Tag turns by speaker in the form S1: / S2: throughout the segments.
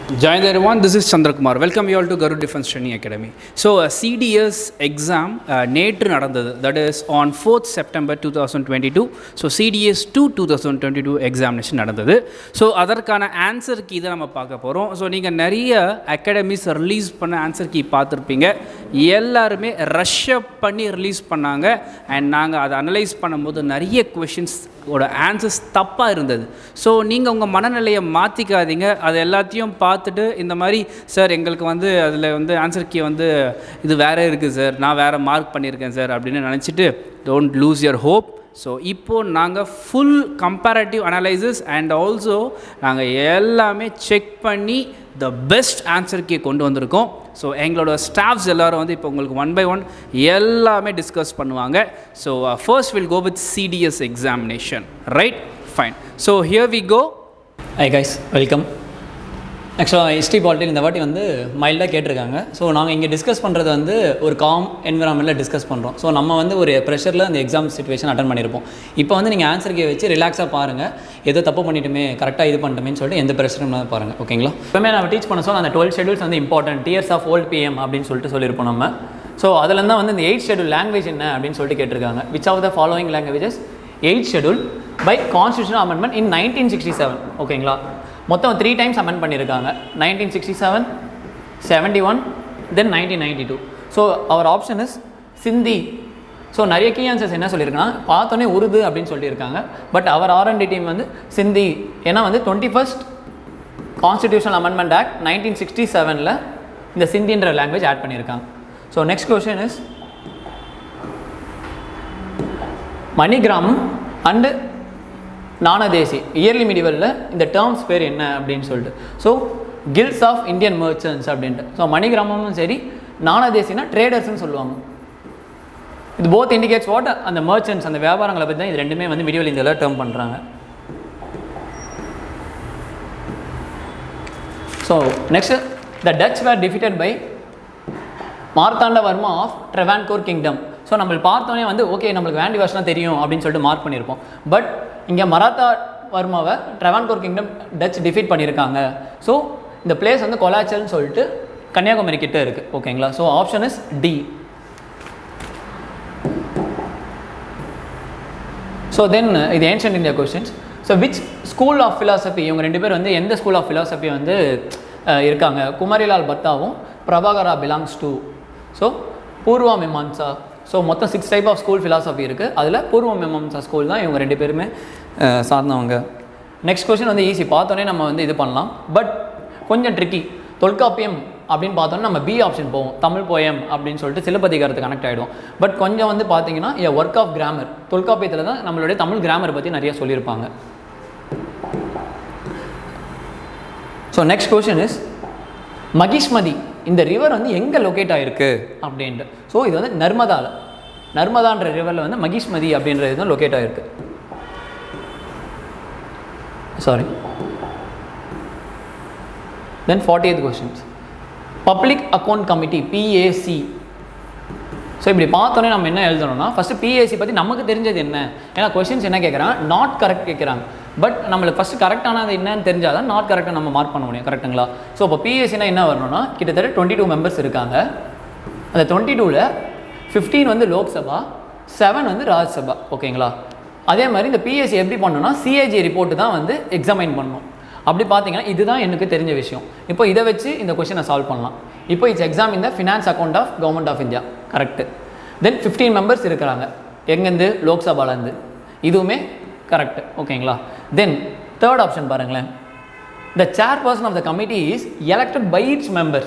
S1: Jai everyone, this is Chandrakumar. Welcome you all to Garu Defense Training Academy. So CDS exam நேற்று நடந்தது, that is on 4th September 2022. So CDS 2022 examination நடந்தது. So அதற்கான answer key தான் நம்ம பார்க்க போகிறோம். So நீங்கள் நிறைய அகாடமிஸ் ரிலீஸ் பண்ண ஆன்சர் கீ பார்த்துருப்பீங்க. எல்லாருமே ரஷ்அப் பண்ணி ரிலீஸ் பண்ணாங்க. அண்ட் நாங்கள் அதை அனலைஸ் பண்ணும்போது நிறைய கொஷின்ஸ் ஆன்சர்ஸ் தப்பாக இருந்தது. ஸோ நீங்கள் உங்கள் மனநிலையை மாற்றிக்காதீங்க. அது எல்லாத்தையும் பார்த்துட்டு இந்த மாதிரி சார் எங்களுக்கு அதில் ஆன்சர் கீ இது வேறு இருக்குது சார், நான் வேறு மார்க் பண்ணியிருக்கேன் சார் அப்படின்னு நினச்சிட்டு don't lose your hope. So இப்போது நாங்கள் full comparative analysis and also நாங்கள் எல்லாமே செக் பண்ணி த பெஸ்ட் ஆன்சர் கீ கொண்டு வந்திருக்கோம். ஸோ எங்களோட ஸ்டாஃப்ஸ் எல்லோரும் இப்போ உங்களுக்கு 1 by 1 எல்லாமே டிஸ்கஸ் பண்ணுவாங்க. So first will go with CDS examination, right? Fine. So here we go.
S2: Hi guys, welcome. ஆக்சுவலாக ஹிஸ்ட்ரி பாலிட்டியில் இந்த வாட்டி மைல்டாக கேட்டிருக்காங்க. ஸோ நாங்கள் இங்கே டிஸ்கஸ் பண்ணுறது ஒரு காம் என்விரான்மெண்ட்டில் டிஸ்கஸ் பண்ணுறோம். ஸோ நம்ம ஒரு ப்ரெஷரில் அந்த எக்ஸாம் சிச்சுவேஷன் அட்டன் பண்ணியிருப்போம். இப்போ நீங்கள் ஆன்சர் கே வச்சு ரிலாக்ஸாக பாருங்கள். ஏதோ தப்பு பண்ணிட்டுமே கரெக்டாக இது பண்ணிட்டோமேன்னு சொல்லிட்டு எந்த ப்ரெஷரும் பாருங்கள், ஓகேங்களா? இப்போமே நம்ம டீச் பண்ண சொல்ல அந்த 12 ஷெடியூல்ஸ் இம்பார்ட்டன்ட், டியர்ஸ் ஆஃப் ஓல்ட் பிஎம் அப்படின்னு சொல்லியிருப்போம் நம்ம. ஸோ அதில் தான் இந்த 8th ஷெடியூல் லாங்குவேஜ் என்ன அப்படின்னு சொல்லிட்டு கேட்டிருக்காங்க. Which of the following languages 8th schedule by constitutional amendment in 1967, ஓகேங்களா? மொத்தம் 3 times அமெண்ட் பண்ணியிருக்காங்க. 1967, 71, then 1992. So our option is Sindhi. So நிறைய கீ ஆன்சர்ஸ் என்ன சொல்லியிருக்காங்கன்னா பார்த்தோன்னே உருது அப்படின்னு சொல்லியிருக்காங்க. பட் அவர் R&D டீம் சிந்தி, ஏன்னா 21st கான்ஸ்டிடியூஷனல் அமெண்ட்மெண்ட் ஆக்ட் 1967 இந்த சிந்தின்ற லாங்குவேஜ் ஆட் பண்ணியிருக்காங்க. So next question is Manigramam and Nanadesi early மீடிவலில் இந்த டேர்ம்ஸ் பேர் என்ன அப்படின்னு சொல்லிட்டு. So guilds of Indian merchants அப்படின்ட்டு. ஸோ மணிகிராமமும் சரி, நானதேசினா ட்ரேடர்ஸ்னு சொல்லுவாங்க. இது போத் இண்டிகேட்ஸ் வாட் அந்த மர்ச்சன்ட்ஸ், அந்த வியாபாரங்களை பற்றி தான் இது ரெண்டுமே மீடிவல் இந்தியாவில் டேர்ம் பண்ணுறாங்க. So next, the Dutch were defeated by Marthanda Varma of Travancore kingdom. So நம்மளுக்கு பார்த்தோன்னே ஓகே நம்மளுக்கு வேண்டி வருஷம் தெரியும் அப்படின்னு சொல்லிட்டு மார்க் பண்ணியிருப்போம். பட் இங்கே மராத்தா வர்மாவை ட்ரெவான்கோர் கிங்டம் டச் டிஃபீட் பண்ணியிருக்காங்க. ஸோ இந்த பிளேஸ் கொலாச்சல்னு சொல்லிட்டு கன்னியாகுமரி கிட்ட இருக்குது, ஓகேங்களா? So option is D. So then இது ancient India questions. So which school of philosophy, இவங்க 2 பேர் எந்த ஸ்கூல் ஆஃப் ஃபிலாசபி இருக்காங்க? குமாரிலால் பத்தாவும் Prabhakara belongs to. So Purva Mimamsa. So மொத்தம் 6 டைப் ஆஃப் ஸ்கூல் ஃபிலாசபி இருக்குது. அதில் பூர்வ மீமாம்சா ஸ்கூல் தான் இவங்க 2 பேருமே சார்ந்தவங்க. நெக்ஸ்ட் கொஸ்டின் ஈஸி, பார்த்தோன்னே நம்ம இது பண்ணலாம். பட் கொஞ்சம் ட்ரிக்கி. தொல்காப்பியம் அப்படின்னு பார்த்தோன்னா நம்ம பி ஆப்ஷன் போவோம், தமிழ் போயம் அப்படின்னு சொல்லிட்டு சிலப்பதிகாரத்தை கனெக்ட் ஆகிடும். பட் கொஞ்சம் பார்த்தீங்கன்னா ஒர்க் ஆஃப் கிராமர், தொல்காப்பியத்தில் தான் நம்மளுடைய தமிழ் கிராமர் பற்றி நிறைய சொல்லியிருப்பாங்க. So next question is Mahishmati, இந்த ரிவர் எங்கே லொக்கேட் ஆகிருக்கு அப்படின்ட்டு. ஸோ இது நர்மதான்ற ரிவரில் மகிஷ்மதி அப்படின்றது தான் லொக்கேட் ஆகிருக்கு. சாரி. தென் 40th questions, public account committee PAC. So இப்படி பார்த்தோன்னே நம்ம என்ன எழுதணும்னா ஃபஸ்ட்டு PAC பற்றி நமக்கு தெரிஞ்சது என்ன, ஏன்னா கொஸ்டின்ஸ் என்ன கேட்குறாங்க, நாட் கரெக்ட் கேட்குறாங்க. பட் நம்மளுக்கு ஃபஸ்ட்டு கரெக்டானது என்னன்னு தெரிஞ்சால் தான் நாட் கரெக்டாக நம்ம மார்க் பண்ண முடியும், கரெக்டுங்களா? ஸோ இப்போ PACனா என்ன வரணும்னா கிட்டத்தட்ட 22 மெம்பர்ஸ் இருக்காங்க. அந்த 22ல் 15 லோக்சபா, 7 ராஜ்யசபா, ஓகேங்களா? அதே மாதிரி இந்த PAC எப்படி பண்ணணும்னா CAG ரிப்போர்ட்டு தான் எக்ஸாமைன் பண்ணணும். அப்படி பார்த்தீங்கன்னா இதுதான் எனக்கு தெரிஞ்ச விஷயம். இப்போ இதை வச்சு இந்த கொஸ்டினை சால்வ் பண்ணலாம். இப்போ இட்ஸ் எக்ஸாம் இந்த finance account of government of India, correct. Then 15 members இருக்கிறாங்க, எங்கேருந்து? லோக்சபாலேருந்து, இதுவுமே கரெக்ட், ஓகேங்களா? தென் தேர்ட் ஆப்ஷன் பாருங்களேன், the chairperson of the committee is elected by its member.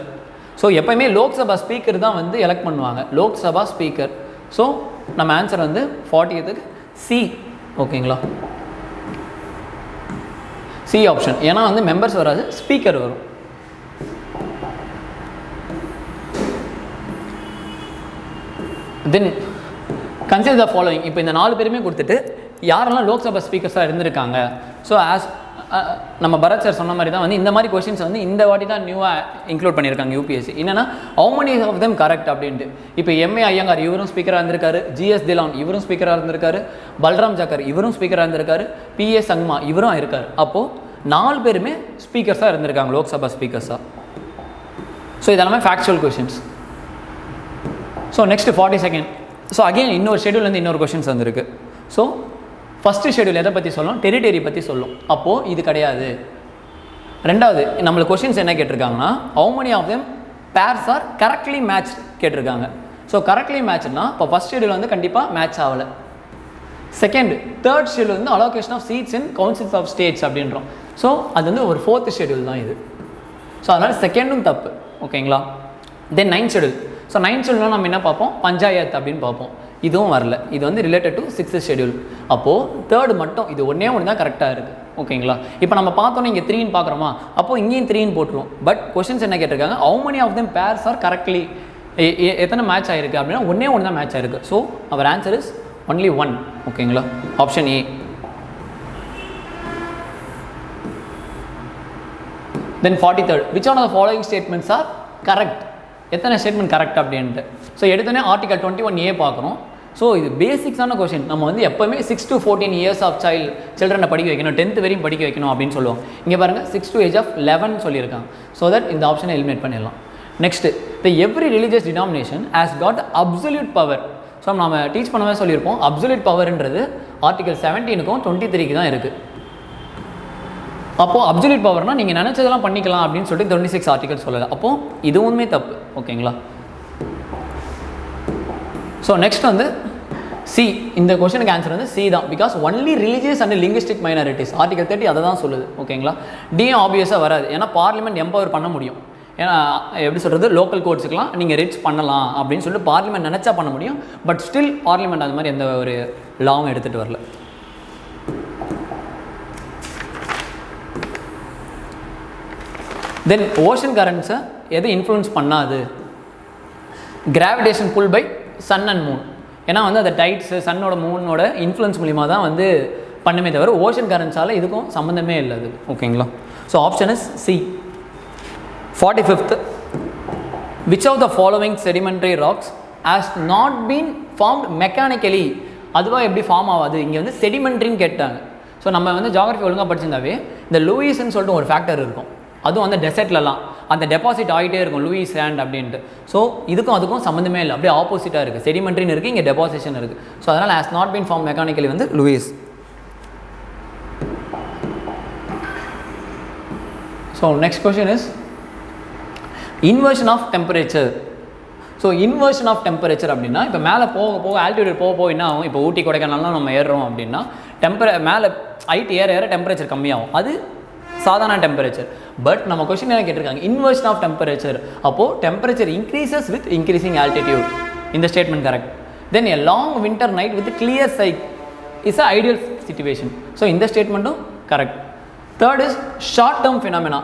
S2: So எப்போயுமே லோக்சபா ஸ்பீக்கர் தான் எலெக்ட் பண்ணுவாங்க, லோக்சபா ஸ்பீக்கர். ஸோ நம்ம ஆன்சர் 40th சி, ஓகேங்களா? சி ஆப்ஷன், ஏன்னா மெம்பர்ஸ் வராது, ஸ்பீக்கர் வரும். Then consider the following. இப்போ இந்த 4 பேருமே கொடுத்துட்டு யாரெல்லாம் லோக்சபா ஸ்பீக்கர்ஸாக இருந்திருக்காங்க. ஸோ ஆஸ் நம்ம பரத் சார் சொன்ன மாதிரி தான் இந்த மாதிரி கொஸ்டின்ஸ் இந்த வாட்டி தான் நியூவாக இன்க்ளூட் பண்ணியிருக்காங்க UPSC. என்னென்னா how many of them correct அப்படின்ட்டு. இப்போ MA ஐயங்கார் இவரும் ஸ்பீக்கராக இருந்திருக்காரு, GS திலான் இவரும் ஸ்பீக்கராக இருந்திருக்காரு, பல்ராம் ஜாக்கர் இவரும் ஸ்பீக்கராக இருந்திருக்காரு, PA சங்மா இவரும் இருக்கார். அப்போது 4 பேருமே ஸ்பீக்கர்ஸாக இருந்திருக்காங்க, லோக்சபா ஸ்பீக்கர்ஸாக. ஸோ இதெல்லாமே factual questions. So next 42nd. So again இன்னொரு ஷெடியூல்லேருந்து இன்னொரு கொஷின்ஸ் வந்திருக்கு. ஸோ ஃபஸ்ட்டு ஷெடியூல் எதை பற்றி சொல்லும்? டெரிட்டரி பற்றி சொல்லும். அப்போது இது கிடையாது. ரெண்டாவது நம்மளுக்கு கொஷின்ஸ் என்ன கேட்டிருக்காங்கன்னா, how many of them pairs are correctly matched கேட்டிருக்காங்க. ஸோ கரெக்ட்லி மேட்ச்னா இப்போ ஃபஸ்ட் ஷெடியூல் வந்து கண்டிப்பாக மேட்ச் ஆகலை. செகண்ட் தேர்ட் ஷெடியூல் வந்து allocation of seats in councils of states அப்படின்றோம். ஸோ அது வந்து ஒரு 4th ஷெடியூல் தான் இது. ஸோ அதனால் செகண்டும் தப்பு. ஓகேங்களா? தென் 9th ஷெடியூல். ஸோ 9th ஷெடியூலில் நம்ம என்ன பார்ப்போம்? பஞ்சாயத்து அப்படின்னு பார்ப்போம். இதுவும் வரல. இது வந்து ரிலேட்டட் டு 6th ஷெடியூல். அப்போது தேர்டு மட்டும் இது ஒன்றே ஒன்று தான் கரெக்டாக இருக்குது. ஓகேங்களா? இப்போ நம்ம பார்த்தோன்னா இங்கே 3ன்னு பார்க்குறோமா, அப்போது இங்கேயும் 3ன்னு போட்டுருவோம். பட் கொஷின்ஸ் என்ன கேட்டிருக்காங்க? How many of them pairs are correctly எத்தனை மேட்ச் ஆகிருக்கு அப்படின்னா ஒன்றே ஒன்று தான் மேட்ச் ஆகிருக்கு. So our answer is only 1. ஓகேங்களா? Option A. Then 43rd. which one of the following statements are correct? எத்தனை ஸ்டேட்மெண்ட் கரெக்ட் அப்படின்ட்டு. ஸோ எடுத்தோன்னே ஆர்டிகல் 21A பார்க்குறோம். ஸோ இது பேசிக்ஸான கொஷின். நம்ம வந்து எப்போவுமே 6 to 14 years ஆஃப் சில்ட்ரனை படிக்க வைக்கணும், 10th வரையும் படிக்க வைக்கணும் அப்படின்னு சொல்லுவோம். இங்கே பாருங்கள் 6 to age of 11 சொல்லியிருக்காங்க. ஸோ தட் இந்த ஆப்ஷனை எலிமினேட் பண்ணிடலாம். Next the every religious denomination has God absolute power. So நம்ம டீச் பண்ணவே சொல்லியிருப்போம், அப்சல்யூட் பவர்ன்றது ஆர்டிகல் 17க்கும் 23க்கு தான் இருக்குது. அப்போது அப்சல்யூட் பவர்னால் நீங்கள் நினச்சதெல்லாம் பண்ணிக்கலாம் அப்படின்னு சொல்லிட்டு 26 ஆர்டிகல் சொல்லலை. அப்போது இதுவுமே தப்பு. ஓகேங்களா? ஸோ நெக்ஸ்ட் வந்து சி. இந்த கொஸ்டினுக்கு ஆன்சர் வந்து சி தான். Because only religious and linguistic minorities article 30 அதை தான் சொல்லுது. ஓகேங்களா? டியும் ஆப்வியஸாக வராது. ஏன்னா பார்லிமெண்ட் எம்பவர் பண்ண முடியும். ஏன்னா எப்படி சொல்கிறது, லோக்கல் கோர்ட்ஸுக்கெலாம் நீங்கள் ரிச் பண்ணலாம் அப்படின்னு சொல்லிட்டு பார்லிமெண்ட் நினச்சா பண்ண முடியும். பட் ஸ்டில் பார்லிமெண்ட் அது மாதிரி எந்த ஒரு லாவும் எடுத்துகிட்டு வரல. தென் ஓஷன் கரண்ட்ஸை எது இன்ஃப்ளூயன்ஸ் பண்ணாது? Gravitation pull by sun and moon. ஏன்னா வந்து அந்த டைட்ஸு சன்னோட மூனோட இன்ஃப்ளூயன்ஸ் மூலிமா தான் வந்து பண்ணுமே தவிர ஓஷன் கரண்ட்ஸால் இதுக்கும் சம்மந்தமே இல்லை அது. ஓகேங்களா? So option is C. 45th. which of the following sedimentary rocks has not been formed mechanically? அதுவாக எப்படி ஃபார்ம் ஆகாது? இங்கே வந்து செடிமெண்ட்ரின்னு கேட்டாங்க. ஸோ நம்ம வந்து ஜியாகிரஃபி ஒழுங்காக படிச்சிருந்தாவே இந்த லூயிஸ்ன்னு சொல்லிட்டு ஒரு ஃபேக்டர் இருக்கும். அதுவும் வந்து டெசர்ட்லலாம் அந்த டெபாசிட் ஆகிட்டே இருக்கும் லூயிஸ் சேண்ட் அப்படின்ட்டு. ஸோ இதுக்கும் அதுக்கும் சம்மந்தமே இல்லை, அப்படியே ஆப்போசிட்டாக இருக்குது. செடிமெண்ட்ரின்னு இருக்குது, இங்கே டெபாசிஷன் இருக்குது. ஸோ அதனால் has not been form mechanically வந்து loess. So next question is inversion of temperature. So inversion of temperature அப்படின்னா இப்போ மேலே போக போக ஆல்டிடியூட் போக போக என்ன ஆகும்? இப்போ ஊட்டி கொடைக்கானல்லாம் நம்ம ஏறுறோம் அப்படின்னா மேலே ஹைட் ஏற ஏற டெம்பரேச்சர் கம்மியாகும். அது சாதாரண டெம்பரேச்சர். பட் நம்ம கொஸ்டின் என்ன கேட்டிருக்காங்க? Inversion of temperature. அப்போது temperature increases with increasing altitude. இந்த statement correct. Then a long winter night with clear sky is a ideal situation. So இந்த ஸ்டேட்மெண்ட்டும் correct. Third is short term phenomena.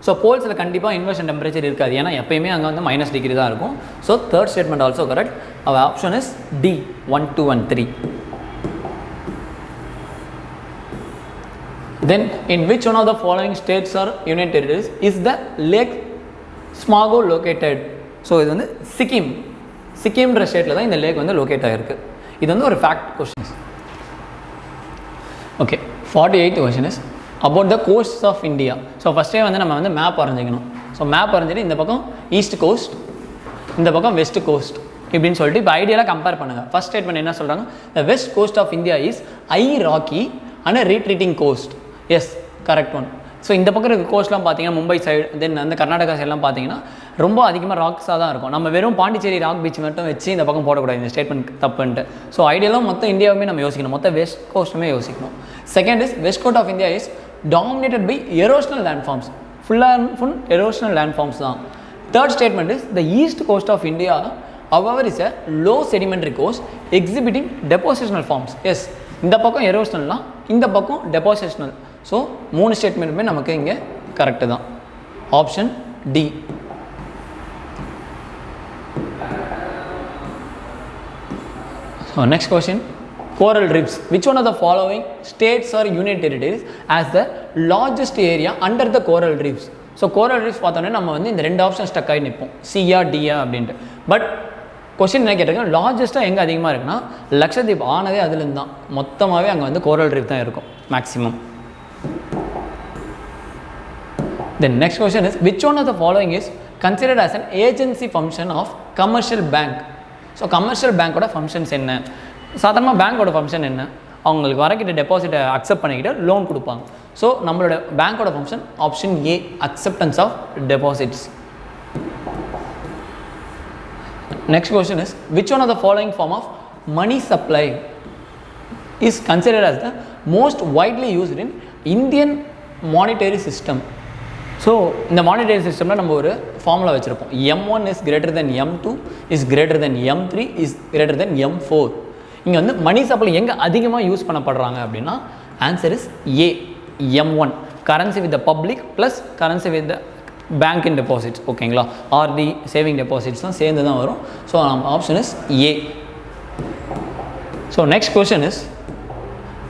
S2: So போல்ஸில் கண்டிப்பாக inversion temperature இருக்காது. ஏன்னா எப்பயுமே அங்கே வந்து -டிகிரி தான் இருக்கும். So third statement also correct. Our option is D 1, 2 and 3. Then in which one of the following states or union territories is the Lake Smago located? So இது வந்து சிக்கிம்ன்ற ஸ்டேட்டில் தான் இந்த லேக் வந்து லொக்கேட் ஆகிருக்கு. இது வந்து ஒரு fact questions. Okay, 48th question is about the coasts of India. So ஃபஸ்ட்டே வந்து நம்ம வந்து மேப் வரைஞ்சிக்கணும். ஸோ மேப் வரைஞ்சிட்டு இந்த பக்கம் ஈஸ்ட் கோஸ்ட், இந்த பக்கம் வெஸ்ட் கோஸ்ட் இப்படின்னு சொல்லிட்டு இப்போ ஐடியாலாக கம்பேர் பண்ணுங்கள். ஃபஸ்ட் ஸ்டேட்மெண்ட் என்ன சொல்கிறாங்க? The west coast of India is a rocky and retreating coast. Yes, correct one. So இந்த பக்கம் இருக்க கோஸ்ட்லாம் பார்த்தீங்கன்னா மும்பை சைடு, தென் அந்த கர்நாடகா சைட்லாம் பார்த்தீங்கன்னா ரொம்ப அதிகமாக ராக்ஸாக தான் இருக்கும். நம்ம வெறும் பாண்டிச்சேரி ராக் பீச் மட்டும் வச்சு இந்த பக்கம் போடக்கூடாது. இந்த ஸ்டேட்மெண்ட் தப்புன்ட்டு. ஸோ ஐடியாலாம் மொத்த இந்தியாவுமே நம்ம யோசிக்கணும், மொத்த வெஸ்ட் கோஸ்ட்டுமே யோசிக்கணும். Second is west coast of India is dominated by erosional landforms. Full erosional landforms தான். Third statement is the east coast of India however is a low sedimentary coast exhibiting depositional forms. Yes, இந்த பக்கம் எரோஷனல்னா இந்த பக்கம் டெபாசிஷனல். So 3 ஸ்டேட்மெண்ட்டுமே நமக்கு இங்கே correct தான். Option D. So next question, coral reefs. Which one of the following states or union territories has the largest area under the coral reefs? So coral reefs பார்த்தோன்னே நம்ம வந்து இந்த 2 ஆப்ஷன் ஸ்டக் ஆகி நிற்போம், சியா டியா அப்படின்ட்டு. பட் கொஸ்டின் என்ன கேட்டிருக்கேன், லார்ஜஸ்ட்டாக எங்கே அதிகமாக இருக்குன்னா லக்ஷதீப் ஆனதே அதுலேருந்து தான். மொத்தமாகவே அங்கே வந்து கோரல் ரீஃப் தான் இருக்கும் maximum. Then next question is, which one of the following is considered as an agency function of commercial bank? So commercial பேங்க்கோட ஃபங்க்ஷன்ஸ் என்ன? சாதாரணமாக பேங்க்கோட ஃபங்க்ஷன் என்ன? அவங்களுக்கு வரக்கிட்ட டெபாசிட்டை அக்செப்ட் பண்ணிக்கிட்டு லோன் கொடுப்பாங்க. ஸோ நம்மளோட பேங்க்கோட function option A, acceptance of deposits. Next question is, which one of the following form of money supply is considered as the most widely used in Indian monetary system? So இந்த monetary சிஸ்டமில் நம்ம ஒரு formula வச்சுருப்போம். M1 is greater than M2 is greater than M3 is greater than M4. இங்கே வந்து money supply எங்கே அதிகமாக use பண்ணப்படுறாங்க அப்படின்னா answer is a, M1. Currency with the public plus currency with the bank in deposits. ஓகேங்களா? RT saving டெபாசிட்ஸ்லாம் சேர்ந்து தான் வரும். So நம்ம option is a. So next question is,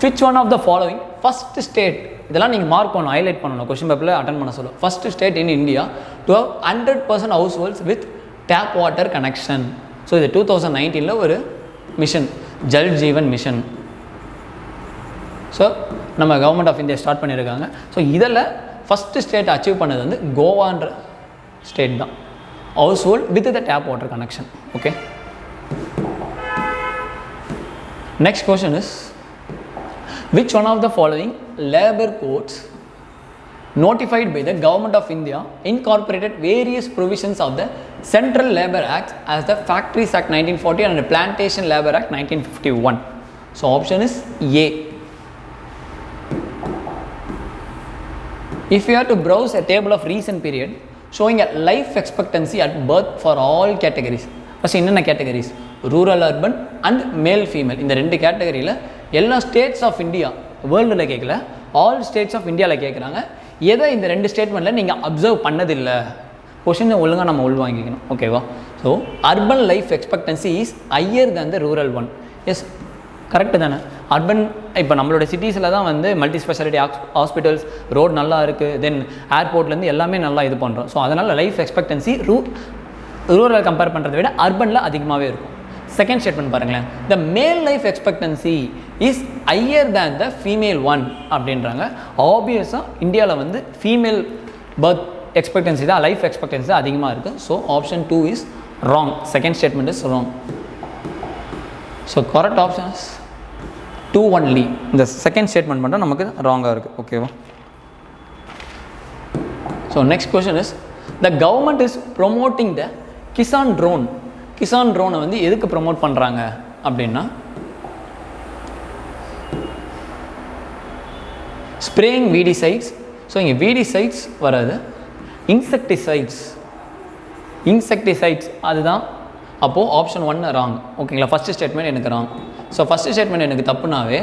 S2: which one of the following first state, இதெல்லாம் நீங்கள் mark பண்ணணும், highlight பண்ணணும், question பேப்பரில் அட்டன் பண்ண சொல்லும். First state in India to have 100% households with tap water connection. So இது 2019 ஒரு mission, Jal Jeevan mission. So நம்ம கவர்மெண்ட் ஆஃப் இந்தியா ஸ்டார்ட் பண்ணியிருக்காங்க. ஸோ இதில் ஃபஸ்ட்டு ஸ்டேட் அச்சீவ் பண்ணது வந்து கோவான்ற ஸ்டேட் தான், household with the tap water connection. Okay, next question is, which one of the following labor codes notified by the government of India incorporated various provisions of the Central Labour Act as the Factories Act 1940 and the Plantation Labour Act 1951? So option is A. If you have to browse a table of recent period showing a life expectancy at birth for all categories, first என்னென்ன categories? Rural, urban and male female. இந்த ரெண்டு கேட்டகரியில் எல்லா states of India, வேர்ல்டில் கேட்கல, all states of இந்தியாவில் கேட்குறாங்க. எதை இந்த ரெண்டு ஸ்டேட்மெண்ட்டில் நீங்கள் அப்சர்வ் பண்ணதில்லை? கொஷினை ஒழுங்காக நம்ம உள்வாங்கிக்கணும். ஓகேவா? So urban life expectancy is higher than the rural one. Yes, correct தானே? அர்பன் இப்போ நம்மளோட சிட்டிஸில் தான் வந்து மல்டி ஸ்பெஷாலிட்டி ஹாஸ்பிட்டல்ஸ், ரோட் நல்லா இருக்குது, தென் ஏர்போர்ட்லேருந்து எல்லாமே நல்லா இது பண்ணுறோம். ஸோ அதனால் லைஃப் எக்ஸ்பெக்டன்சி ரூரல் கம்பேர் பண்ணுறதை விட அர்பனில் அதிகமாகவே இருக்கும். செகண்ட் ஸ்டேட்மெண்ட் பாருங்களேன், the male life expectancy is higher than the female one அப்படின்றாங்க. ஆப்வியஸாக இந்தியாவில் வந்து ஃபீமேல் பர்த் எக்ஸ்பெக்டன்சி தான், லைஃப் எக்ஸ்பெக்டன்சி தான் அதிகமாக இருக்குது. So option 2 is wrong. Second statement is wrong. So correct option is 2 only. இந்த செகண்ட் ஸ்டேட்மெண்ட் மட்டும் நமக்கு ராங்காக இருக்குது. ஓகேவா? So next question is, the government is promoting the Kisan drone. Kisan ட்ரோனை வந்து எதுக்கு ப்ரொமோட் பண்ணுறாங்க அப்படின்னா, ஸ்ப்ரேயிங் வீடிசைட்ஸ். ஸோ இங்கே வீடிசைட்ஸ் வராது, இன்செக்டிசைட்ஸ் அதுதான். அப்போது ஆப்ஷன் 1 ராங். ஓகேங்களா? ஃபஸ்ட்டு ஸ்டேட்மெண்ட் எனக்கு ராங். ஸோ ஃபஸ்ட்டு ஸ்டேட்மெண்ட் எனக்கு தப்புனாவே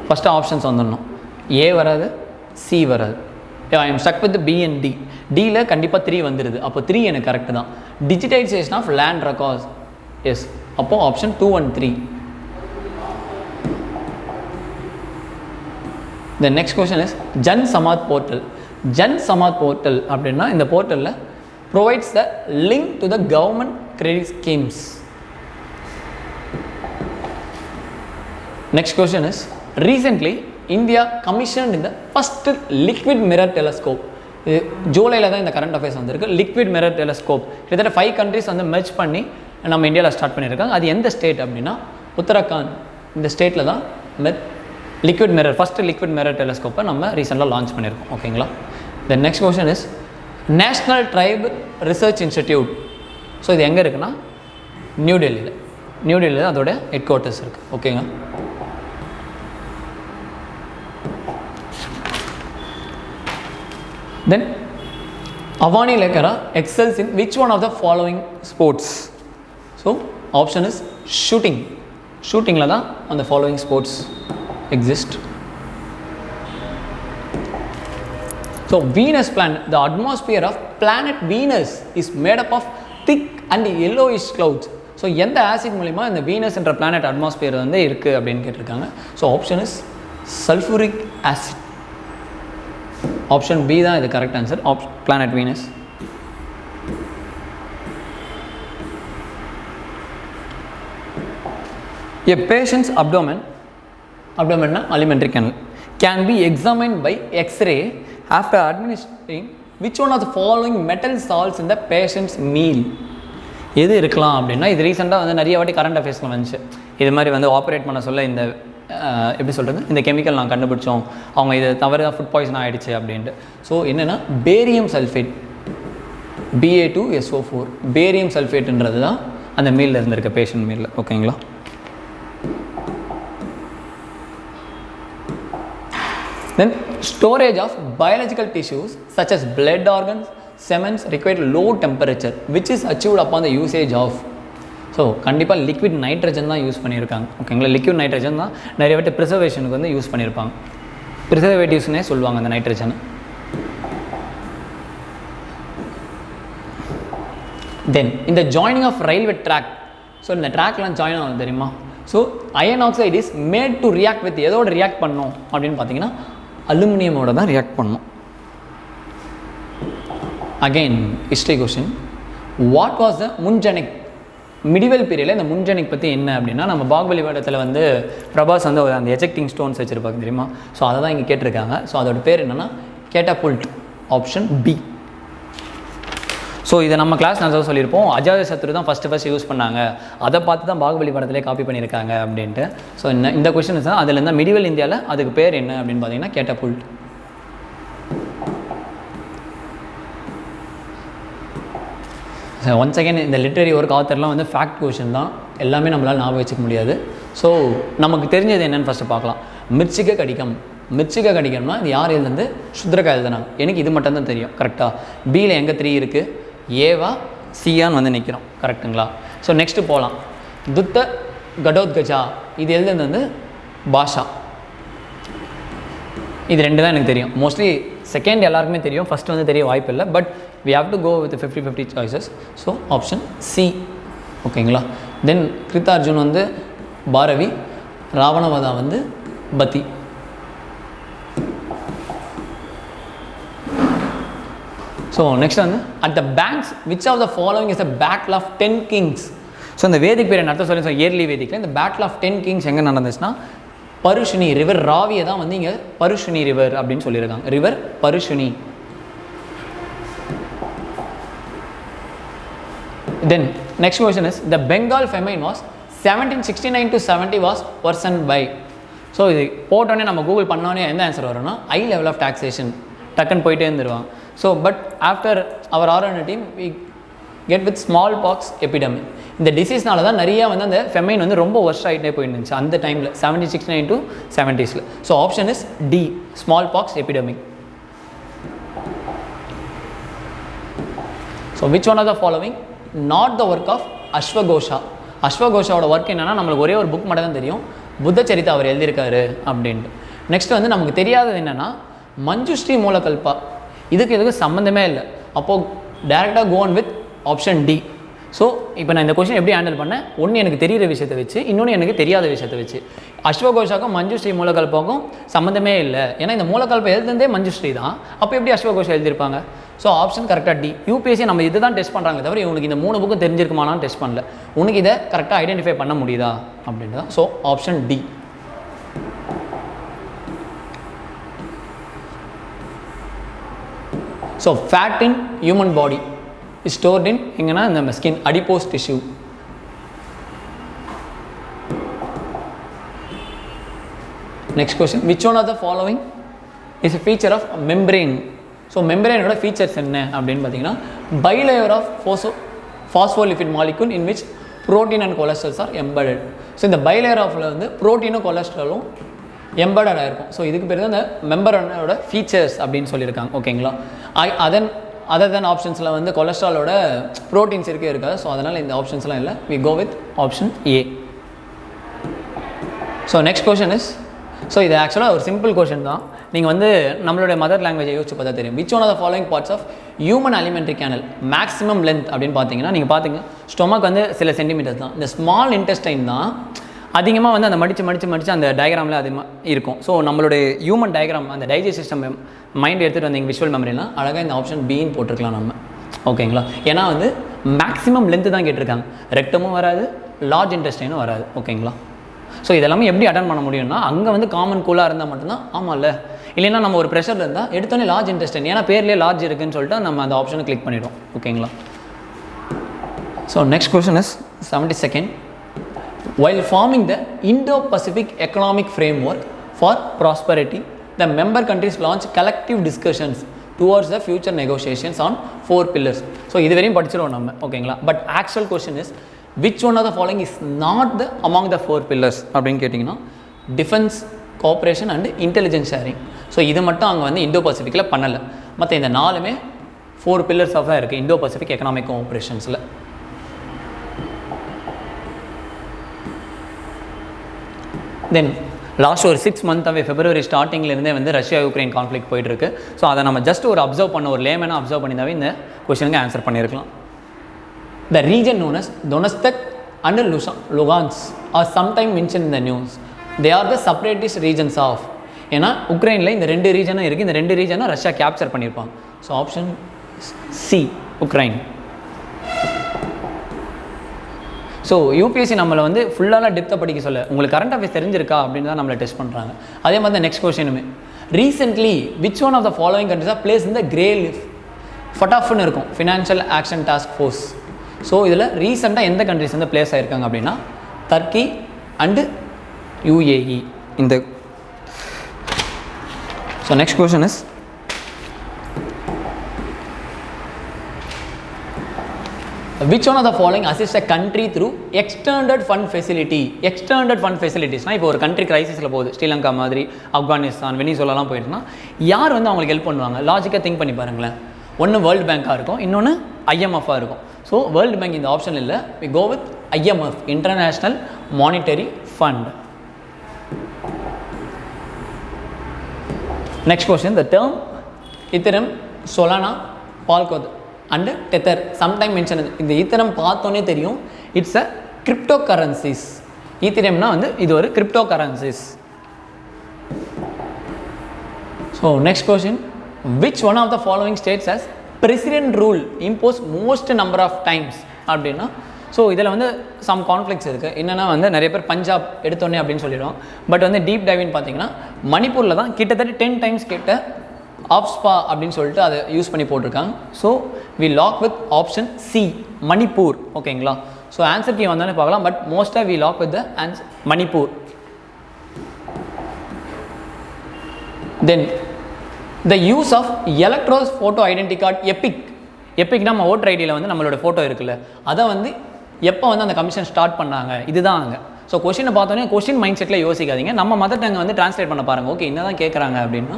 S2: ஃபஸ்ட்டு ஆப்ஷன்ஸ் வந்துடணும். ஏ வராது, சி வராது. I am stuck with B and D. டியில் கண்டிப்பாக 3 வந்துடுது. அப்போ 3 எனக்கு கரெக்டு தான். Digitization of land records, yes. அப்போது option 2 and 3. The next question is, Jan Samarth portal. Jan Samarth portal அப்படின்னா இந்த போர்ட்டலில் provides the link to the government credit schemes. Next question is, recently India commission இந்த ஃபஸ்ட் லிக்விட் மிரர் டெலஸ்கோப். இது ஜூலையில் தான் இந்த current affairs வந்திருக்கு. லிக்விட் மிரர் டெலஸ்கோப் கிட்டத்தட்ட 5 கண்ட்ரிஸ் வந்து மெர்ஜ் பண்ணி நம்ம இந்தியாவில் ஸ்டார்ட் பண்ணியிருக்காங்க. அது எந்த ஸ்டேட் அப்படின்னா உத்தரகாண்ட். இந்த ஸ்டேட்டில் தான் liquid mirror, first liquid mirror டெலஸ்கோப்பை நம்ம ரீசெண்டாக லான்ச் பண்ணியிருக்கோம். ஓகேங்களா? The next question is, national tribe research institute. So இது எங்கே இருக்குன்னா நியூ டெல்லியில் தான் அதோட ஹெட் குவார்ட்டர்ஸ் இருக்குது. ஓகேங்க? Then Avani Lekara excels in which one of the following sports? So option is shooting. Shootingல தான் அந்த following sports exist. So Venus planet, the atmosphere of planet Venus is made up of thick and yellowish clouds. So எந்த acid மூலமா இந்த Venus என்ற planet atmosphere வந்து இருக்குது அப்படின்னு கேட்டிருக்காங்க. So option is sulphuric acid. Option B தான் இது correct answer, planet Venus. A patient's abdomen alimentary canal can be examined by X-ray After administering, which one of the following metal salts in the patient's meal? எது இருக்கலாம் அப்படின்னா இது ரீசெண்டாக வந்து நிறைய வாட்டி கரண்ட் அஃபேர்ஸில் வந்துச்சு. இது மாதிரி வந்து ஆப்ரேட் பண்ண சொல்ல இந்த எப்படி சொல்கிறது, இந்த கெமிக்கல் நாங்கள் கண்டுபிடிச்சோம், அவங்க இது தவறு ஃபுட் பாய்சன் ஆகிடுச்சு அப்படின்ட்டு. ஸோ என்னென்னா பேரியம் சல்ஃபேட், Ba2SO4, பேரியம் சல்ஃபேட்டுன்றது தான் அந்த மீலில் இருந்திருக்க பேஷண்ட் மீலில். ஓகேங்களா? Then storage of biological tissues such as blood organs, semens require low temperature which is achieved upon the usage of. So கண்டிப்பாக லிக்விட் நைட்ரஜன் தான் use பண்ணியிருக்காங்க. ஓகேங்களா? லிக்விட் நைட்ரஜன் தான் நிறைய வாட்டி ப்ரிசர்வேஷனுக்கு வந்து யூஸ் பண்ணியிருப்பாங்க. ப்ரிசர்வேட்டிவ்ஸ்னே சொல்லுவாங்க அந்த நைட்ரஜன். தென் இந்த joining of railway track, so இந்த ட்ராக்லாம் ஜாயின் ஆகும் தெரியுமா? So iron oxide is made to react with எதோட ரியாக்ட் பண்ணோம் அப்படின்னு பார்த்தீங்கன்னா அலுமினியமோட தான் ரியாக்ட் பண்ணோம். Again history question, what was the முன்ஜனிக்? மிடிவல் பீரியடில் இந்த முன்ஜனிக் பற்றி என்ன அப்படின்னா, நம்ம பாகுபலி படத்தில் வந்து பிரபாஸ் வந்து அந்த எஜெக்டிங் ஸ்டோன்ஸ் வச்சுருப்பாங்க தெரியுமா? ஸோ அதை தான் இங்கே கேட்டிருக்காங்க. ஸோ அதோட பேர் என்னென்னா கேட்டபுல்ட், ஆப்ஷன் பி. ஸோ இதை நம்ம கிளாஸ் நான் சொல்லியிருப்போம், அஜாத சத்ரு தான் ஃபஸ்ட்டு யூஸ் பண்ணாங்க, அதை பார்த்து தான் பாகுபலி படத்திலே காப்பி பண்ணியிருக்காங்க அப்படின்ட்டு. ஸோ இந்த கொஷின் தான் அதில் இருந்தால் மிடிவல் இந்தியாவில் அதுக்கு பேர் என்ன அப்படின்னு பார்த்தீங்கன்னா கேட்டபுல்ட். ஒன்ஸ் அகேன் இந்த லிட்ரரி ஒர்க் ஆத்தர்லாம் வந்து ஃபேக்ட் கொஷின் தான், எல்லாமே நம்மளால் ஞாபகம் வச்சுக்க முடியாது. ஸோ நமக்கு தெரிஞ்சது என்னென்னு ஃபஸ்ட்டு பார்க்கலாம். மிர்ச்சிக கடிகம், மிர்ச்சிக கடிகம்னா இது யார் எழுதுந்து? சுத்ரகா எழுதுனாங்க. எனக்கு இது மட்டும்தான் தெரியும். கரெக்டாக? பியில் எங்கே 3 இருக்குது? ஏவா சியான்னு வந்து நிற்கிறோம். கரெக்டுங்களா? ஸோ நெக்ஸ்ட்டு போகலாம். துத்த கடோத்கஜா, இது எழுதுனது வந்து பாஷா. இது 2 தான் எனக்கு தெரியும். மோஸ்ட்லி செகண்ட் எல்லாருக்குமே தெரியும், ஃபஸ்ட்டு வந்து தெரிய வாய்ப்பு இல்லை. But we have to go with 50-50 choices. So option C. ஓகேங்களா? தென் கிருத்தார்ஜுன் வந்து பாரவி, ராவணவதா வந்து பத்தி. ஸோ நெக்ஸ்ட் வந்து at the banks which of the following is a battle of 10 kings. So இந்த வேதிக் பீரியட் நடத்த சொல்லி இயர்லி வேதிக்கில் இந்த பேட்டில் ஆஃப் 10 கிங்ஸ் எங்கே நடந்துச்சுன்னா பருஷினி ரிவர், ராவியை தான் வந்து இங்கே பருஷினி ரிவர் அப்படின்னு சொல்லியிருக்காங்க. River பருஷினி. Then next question is the Bengal famine was 1769 to 70 was worsened by. So இது போட்டோன்னே நம்ம கூகுள் பண்ணோன்னே எந்த ஆன்சர் வரும்னா ஹை லெவல் ஆஃப் டாக்ஸேஷன், டக்குன்னு போயிட்டே இருந்துருவாங்க. So but after our RN team we get with smallpox epidemic. இந்த டிசீஸ்னால தான் நிறையா வந்து அந்த ஃபெமைன் வந்து ரொம்ப ஒர்ஸ்ட் ஆகிட்டே போயிருந்துச்சு அந்த டைமில் 1769 to 70s. So option is D, smallpox epidemic. So which one of the following not the work of அஸ்வகோஷா? அஸ்வகோஷாவோட ஒர்க் என்னென்னா நம்மளுக்கு ஒரே ஒரு புக் மட்டும் தான் தெரியும், புத்தச்சரித்தை அவர் எழுதியிருக்காரு அப்படின்ட்டு. நெக்ஸ்ட் வந்து நமக்கு தெரியாதது என்னென்னா மஞ்சுஸ்ரீ மூலக்கல்பா, இதுக்கு சம்மந்தமே இல்லை. அப்போது டேரெக்டாக gone with option D. So இப்போ நான் இந்த கொஸ்டின் எப்படி ஹேண்டில் பண்ணேன்? ஒன்று எனக்கு தெரிகிற விஷயத்தை வச்சு, இன்னொன்று எனக்கு தெரியாத விஷயத்தை வச்சு. அஸ்வகோஷாக்கும் மஞ்சுஸ்ரீ மூலக்கல்பாவுக்கும் சம்மந்தமே இல்லை, ஏன்னா இந்த மூலக்கல்பம் எழுதுனதே மஞ்சுஸ்ரீ தான். அப்போ எப்படி அஸ்வகோஷா எழுதியிருப்பாங்க? ஸோ ஆப்ஷன் கரெக்டாக டி. யூபிஎஸ்சி நம்ம இது தான் டெஸ்ட் பண்ணுறாங்க தவிர உனக்கு இந்த 3 புக்கும் தெரிஞ்சிருக்குமானான்னு டெஸ்ட் பண்ணல, உனக்கு இதை கரெக்டாக ஐடென்டிஃபை பண்ண முடியுதா அப்படின்ட்டு தான். So option D. So fat in human body is stored in எங்கன்னா இந்த skin adipose tissue. Next question, which one of the following is a feature of membrane? So மெம்பரேனோட ஃபீச்சர்ஸ் என்ன அப்படின்னு பார்த்தீங்கன்னா bilayer of phospholipid molecule in which protein and cholesterol are embedded. So இந்த bilayer ஆஃபில் வந்து ப்ரோட்டீனும் கொலஸ்ட்ராலும் embedded ஆகிருக்கும். So இதுக்கு பேர் தான் இந்த மெம்பரனோட ஃபீச்சர்ஸ் அப்படின்னு சொல்லியிருக்காங்க. ஓகேங்களா? அதர் தென் ஆப்ஷன்ஸில் வந்து கொலஸ்ட்ராலோட ப்ரோட்டீன்ஸ் இருக்காது. ஸோ அதனால் இந்த ஆப்ஷன்ஸ்லாம் இல்லை. We go with option A. So next question is, so இது ஆக்சுவலாக ஒரு சிம்பிள் கொஷின் தான். நீங்கள் வந்து நம்மளுடைய மதர் லாங்குவேஜை யோசிச்சு பார்த்தா தெரியும். Which one of the following parts of human alimentary canal maximum length அப்படின்னு பார்த்தீங்கன்னா நீங்கள் பார்த்துங்க, ஸ்டொமக் வந்து சில சென்டிமீட்டர்ஸ் தான். இந்த ஸ்மால் இன்டெஸ்டைன் தான் அதிகமாக வந்து அந்த மடித்து அந்த டயக்ராமில் அதிகமாக இருக்கும். ஸோ நம்மளுடைய ஹியூமன் டயக்ராம் அந்த டைஜஸ்ட் சிஸ்டம் மைண்ட் எடுத்துகிட்டு வந்தீங்க விஷுவல் மெமரிலாம் அழகாக இந்த ஆப்ஷன் பின்னு போட்டிருக்கலாம் நம்ம. ஓகேங்களா? ஏன்னா வந்து மேக்ஸிமம் லென்த்து தான் கேட்டிருக்காங்க. ரெக்டமும் வராது, லார்ஜ் இன்டெஸ்டைனும் வராது. ஓகேங்களா? ஸோ இதெல்லாமே எப்படி அட்டன் பண்ண முடியும்னா அங்கே வந்து காமன் கூலாக இருந்தால் மட்டும்தான். ஆமாம்ல, இல்லைன்னா நம்ம ஒரு ப்ரெஷரில் இருந்தால் எடுத்தோடனே லார்ஜ் இன்டெஸ்டைன், ஏன்னா பேர்லேயே லார்ஜ் இருக்குன்னு சொல்லிட்டு நம்ம அந்த ஆப்ஷனை கிளிக் பண்ணிடுவோம். ஓகேங்களா? So next question is 72nd. While forming the Indo-Pacific Economic Framework for Prosperity, the member countries launch collective discussions towards the future negotiations on 4 pillars. So இது வரையும் படிச்சிருவோம் நம்ம. ஓகேங்களா? But actual question is which one of the following is not the among the 4 pillars அப்படின்னு கேட்டிங்கன்னா defence, cooperation and intelligence sharing. So இது மட்டும் அங்கே வந்து இண்டோ பசிபிக்கில் பண்ணலை. மற்ற இந்த 4மே 4 pillars ஆஃப் தான் இருக்குது இண்டோ பசிபிக் எக்கனாமிக் கோஆப்ரேஷன்ஸில். தென் லாஸ்ட் ஒரு 6 months ஃபெப்ரவரி ஸ்டார்டிங்லேருந்தே வந்து ரஷ்யா யுக்ரைன் கான்ஃப்ளிக் போயிட்டுருக்கு. ஸோ அதை நம்ம ஜஸ்ட் ஒரு அப்சர்வ் பண்ண ஒரு லேமனாக அப்சர்வ் பண்ணியிருந்தாவே இந்த கொஸ்டினுக்கு ஆன்சர் பண்ணியிருக்கலாம். The region known as Donetsk and Lugansk are sometimes mentioned in the news. They are the separatist regions of. ஏன்னா உக்ரைனில் இந்த 2 ரீஜனும் இருக்குது. இந்த 2 ரீஜனும் ரஷ்யா கேப்சர் பண்ணியிருப்பாங்க. So option C Ukraine. So UPSC நம்மளை வந்து ஃபுல்லாக டெப்த்தாக படிக்க சொல்ல உங்களுக்கு கரண்ட் அஃபேர்ஸ் தெரிஞ்சிருக்கா அப்படின்னு தான் நம்மளை டெஸ்ட் பண்ணுறாங்க. அதே மாதிரி தான் நெக்ஸ்ட் கொஸ்டினுமே recently which one of the following countries are place இந்த கிரே லிஸ்ட் ஃபட்டாஃப்னு இருக்கும் financial action task force. So இதில் ரீசெண்டாக எந்த கண்ட்ரிஸ் வந்து பிளேஸ் ஆகிருக்காங்க அப்படின்னா டர்க்கி அண்டு யூஏஇ. இந்த so next question is which one of the following assists a country through extended fund facility? Extended fund facilitiesனால் இப்போ ஒரு கண்ட்ரி கிரைசிஸில் போகுது, ஸ்ரீலங்கா மாதிரி, ஆப்கானிஸ்தான், வெனிசுலாலாம் போயிட்டுனா யார் வந்து அவங்களுக்கு ஹெல்ப் பண்ணுவாங்க? லாஜிக்காக திங்க் பண்ணி பாருங்களேன். ஒன்று வேர்ல்டு பேங்காக இருக்கும், இன்னொன்று ஐஎம்எஃபாக இருக்கும். ஸோ வேர்ல்டு பேங்க் இந்த ஆப்ஷன் இல்லை, we go with IMF, international monetary fund. Next question, the term Ethereum, Solana, Polkadot and tether sometime mention. இந்த ஈத்தரம் பார்த்தோன்னே தெரியும், இட்ஸ் அ கிரிப்டோ கரன்சிஸ். ஈத்தரம்னா வந்து இது ஒரு cryptocurrencies. So next question, which one of the following states has president rule impose most number of times அப்படின்னா, so இதில் வந்து சம் கான்ஃப்ளிக்ஸ் இருக்குது. என்னென்னா வந்து நிறைய பேர் பஞ்சாப் எடுத்தோன்னே அப்படின்னு சொல்லிடுவோம். பட் வந்து டீப் டைவின்னு பார்த்தீங்கன்னா மணிப்பூரில் தான் கிட்டத்தட்ட 10 times கிட்ட ஆப்ஸ்பா அப்படின்னு சொல்லிட்டு அதை யூஸ் பண்ணி போட்டிருக்காங்க. So we lock with option C Manipur. ஓகேங்களா? ஸோ ஆன்சர் கீ வந்தாலே பார்க்கலாம், பட் மோஸ்ட்டாக we lock with the answer Manipur. Then the use of electors photo identity card எப்பிக்னா நம்ம ஓட்டர் ஐடியில் வந்து நம்மளோட ஃபோட்டோ இருக்குல்ல, அதை வந்து எப்போ வந்து அந்த கமிஷன் ஸ்டார்ட் பண்ணாங்க, இதுதான் அங்கே. ஸோ கொஸ்டினை பார்த்தோன்னே கொஸ்டின் மைண்ட் செட்டில் யோசிக்காதீங்க, நம்ம மதர் டங்கை வந்து ட்ரான்ஸ்லேட் பண்ண பாருங்கள். ஓகே, என்ன தான் கேட்குறாங்க அப்படின்னா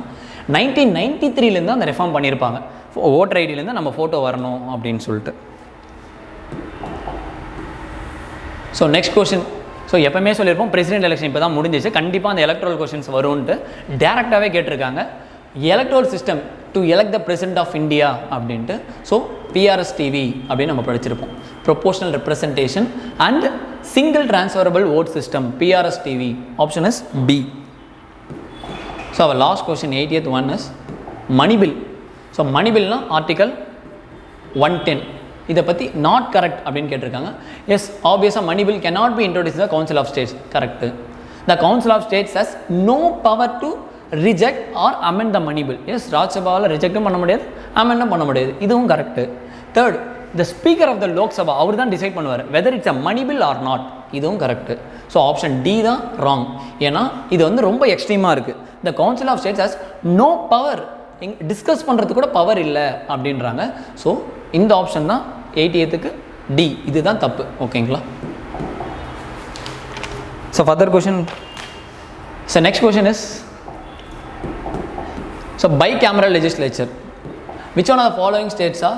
S2: 1993 அந்த ரெஃபார்ம் பண்ணியிருப்பாங்க, ஓட்டர் ஐடியிலேருந்து நம்ம ஃபோட்டோ வரணும் அப்படின்னு சொல்லிட்டு. ஸோ நெக்ஸ்ட் கொஸ்டின், ஸோ எப்பவுமே சொல்லியிருப்போம் பிரசிடென்ட் எலெக்ஷன் இப்போ தான் முடிஞ்சிச்சு, கண்டிப்பாக அந்த எலக்ட்ரல் கொஸ்டின்ஸ் வரும்ன்ட்டு டேரெக்டாகவே கேட்டிருக்காங்க. Electoral system to elect the president of India அப்படின்ட்டு. ஸோ PRSTV அப்படின்னு நம்ம படிச்சிருப்போம், proportional representation and single transferable vote system, PRSTV. Option is B. So our last question 80th one is money bill. So money பில்னா article 110. இதை பற்றி not correct அப்படின்னு கேட்டிருக்காங்க. Yes, ஆப்வியஸாக money bill cannot be introduce the council of states. Correct. The council of states has no power to reject R amend the money bill. Yes, ராஜ்யசபாவில் ரிஜெக்டும் பண்ண முடியாது, அமெண்டும் பண்ண முடியாது, இதுவும் correct. Third, the speaker of the Lok Sabha அவர் தான் டிசைட் பண்ணுவார் whether it's a money bill or not, இதுவும் கரெக்டு. ஸோ ஆப்ஷன் டி தான் ராங், ஏன்னா இது வந்து ரொம்ப எக்ஸ்ட்ரீமாக இருக்குது. The council of states has no power, discuss பண்ணுறதுக்கு கூட பவர் இல்லை அப்படின்றாங்க. ஸோ இந்த ஆப்ஷன் தான் 80th டி, இதுதான் தப்பு. ஓகேங்களா? So further question. So next question is so bicameral legislature. Which one of the following states are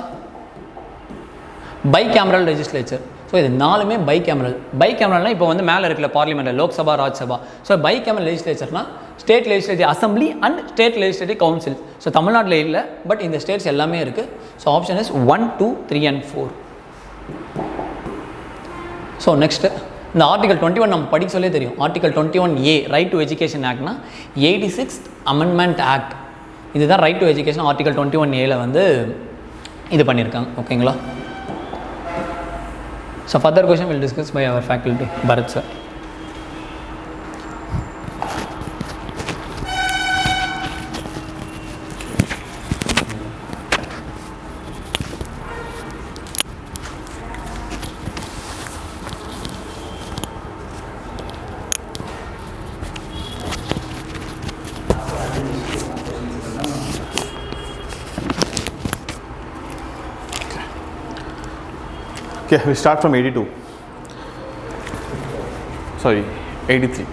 S2: bicameral legislature? So இது 4மே bicameral. bicameralனா இப்போ வந்து மேலே இருக்கிற பார்லிமெண்ட்டில் லோக்சபா, ராஜ்சபா. ஸோ bicameral legislatureனா state legislative assembly and state legislative council. So தமிழ்நாட்டில் இல்லை, பட் இந்த ஸ்டேட்ஸ் எல்லாமே இருக்குது. So option is 1, 2, 3 and 4. So next இந்த ஆர்டிகல் 21 நம்ம படிக்க சொல்லே தெரியும். Article 21A right to education ஆக்ட்னா 86th அமெண்ட்மெண்ட் ஆக்ட், இதுதான் right to education. Article 21A வந்து இது பண்ணியிருக்காங்க. ஓகேங்களா? So further question will discuss by our faculty Bharat sir.
S3: Okay, we start from 82. Sorry, 83.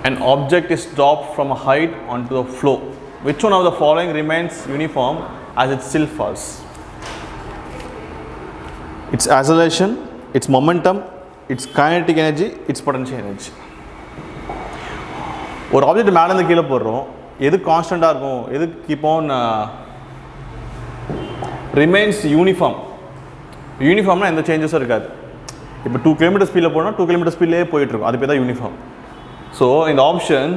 S3: An object is dropped from a height onto the floor. Which one of the following remains uniform as it still falls? Its acceleration, its momentum, its kinetic energy, its potential energy. ஒரு object மேலே இருந்து கீழே போடுறோம், எது கான்ஸ்டண்ட்டாக இருக்கும், எது keep on remains uniform. யூனிஃபார்ம்னா எந்த சேஞ்சஸும் இருக்காது. இப்போ 2 km ஸ்பீடில் போனால் 2 km ஸ்பீட்லேயே போயிட்டுருக்கும், அது பேர் தான் யூனிஃபார்ம். ஸோ இந்த option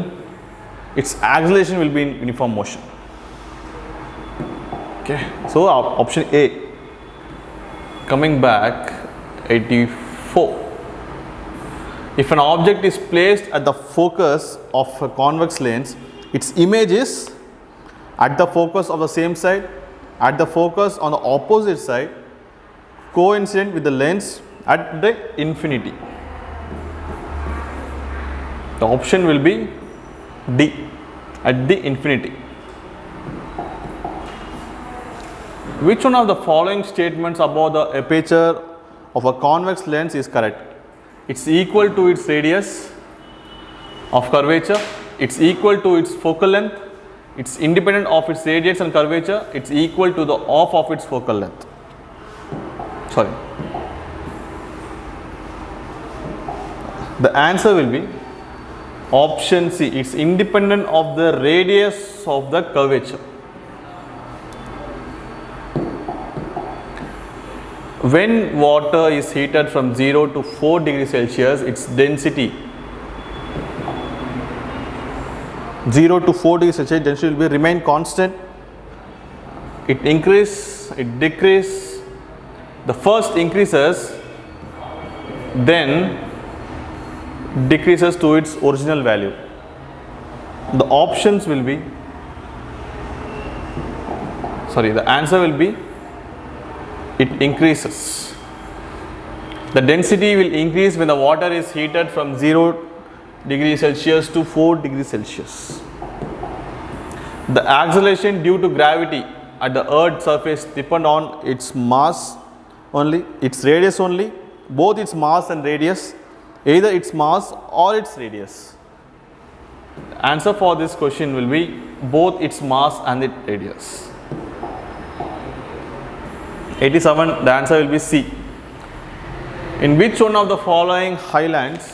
S3: its acceleration will be in uniform motion. Okay, so option A. Coming back, 84. If an object is placed at the focus of a convex lens, its image is at the focus of the same side, at the focus on the opposite side, coincident with the lens at the infinity. The option will be D, at the infinity. Which one of the following statements about the aperture of a convex lens is correct? It's equal to its radius of curvature, it's equal to its focal length, it's independent of its radius and curvature, it's equal to the half of its focal length. Sorry. The answer will be option C. It's independent of the radius of the curvature. When water is heated from 0 to 4 degrees Celsius, its density 0 to 4 degrees Celsius density will remain constant. It increases, it decreases. The first increases, then decreases to its original value. The options will be, the answer will be it increases. The density will increase when the water is heated from 0 degrees Celsius to 4 degrees Celsius. The acceleration due to gravity at the earth's surface depend on its mass only, its radius only, both its mass and radius, either its mass or its radius. The answer for this question will be both its mass and its radius. 87, the answer will be C. In which one of the following highlands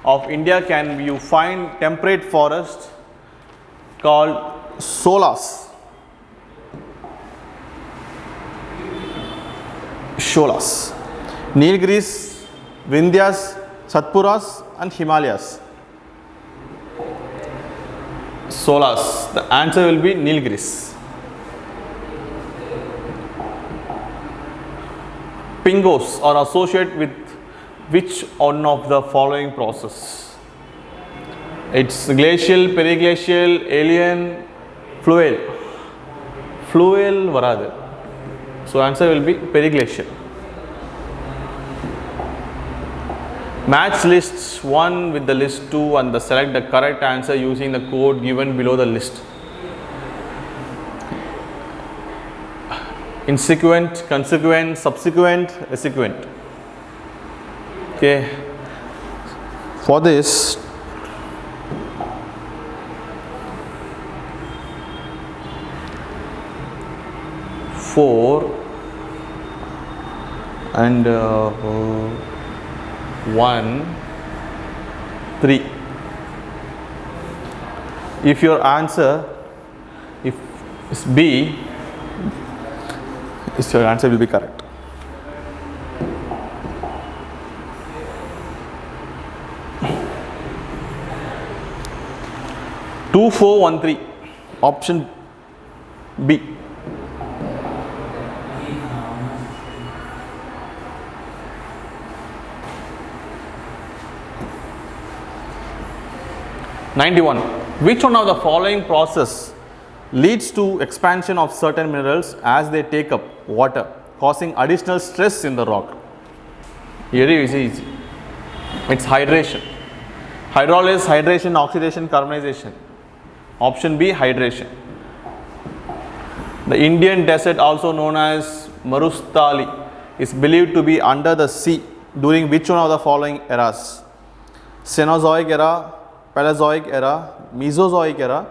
S3: of India can you find temperate forest called Solas? Sholas. Nilgiris, Vindhyas, Satpuras and Himalayas. Solas. The answer will be Nilgiris. Pingos are associated with which one of the following process? It's glacial, periglacial, alien, fluvial. Fluvial varadu. So answer will be periglacial. Match list 1 with the list 2 and select the correct answer using the code given below the list. Insequent, consequent, subsequent, resequent. Okay. For this, four and 1, 3. If your answer is B, your answer will be correct. Two, 4, 1, 3. Option B. (91) Which one of the following process leads to expansion of certain minerals as they take up water, causing additional stress in the rock? Very easy. It's hydration. Hydrolysis, hydration, oxidation, carbonization. Option B, hydration. The Indian desert, also known as Marustali, is believed to be under the sea during which one of the following eras? Cenozoic era, Paleozoic era, Mesozoic era,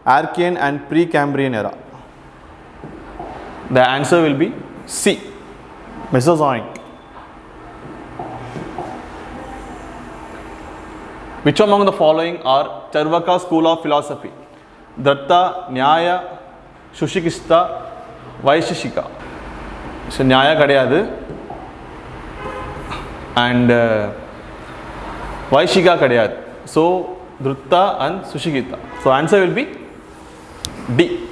S3: Archean and Precambrian era. The answer will be C, Mesozoic. Which among the following are Charvaka school of philosophy? Datta, Nyaya, Shushikista, Vaisheshika. So Nyaya kadayadu and Vaishika kadayadu. So Drutta and Sushikita. So answer will be D.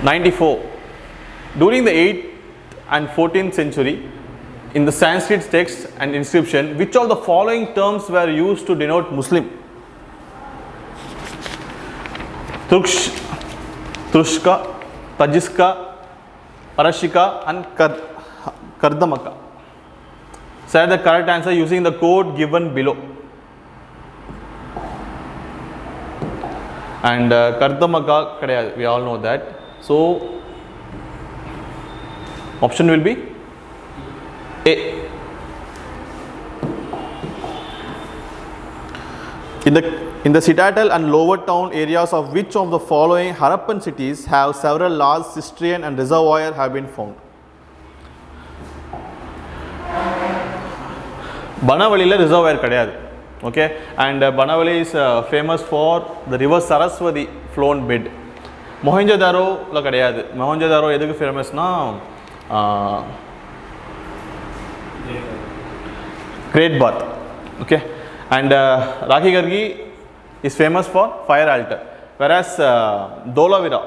S3: 94. During the 8th and 14th century, in the Sanskrit text and inscription, which of the following terms were used to denote Muslim? Trushka, Tajiska, Parashika and Kardamaka. Say the correct answer using the code given below. And Kardamaka, we all know that. So option will be A. In the citadel and lower town areas of which of the following Harappan cities have several large cistern and reservoirs have been found? Banavali reservoir kadayadu. Okay, and Banavali is famous for the river Saraswati flown bed. Mohenjo-daro la kadayadu. Mohenjo-daro edukku famous na Great Bath. Okay, and Rakhi Gargi is famous for fire altar, whereas Dholavira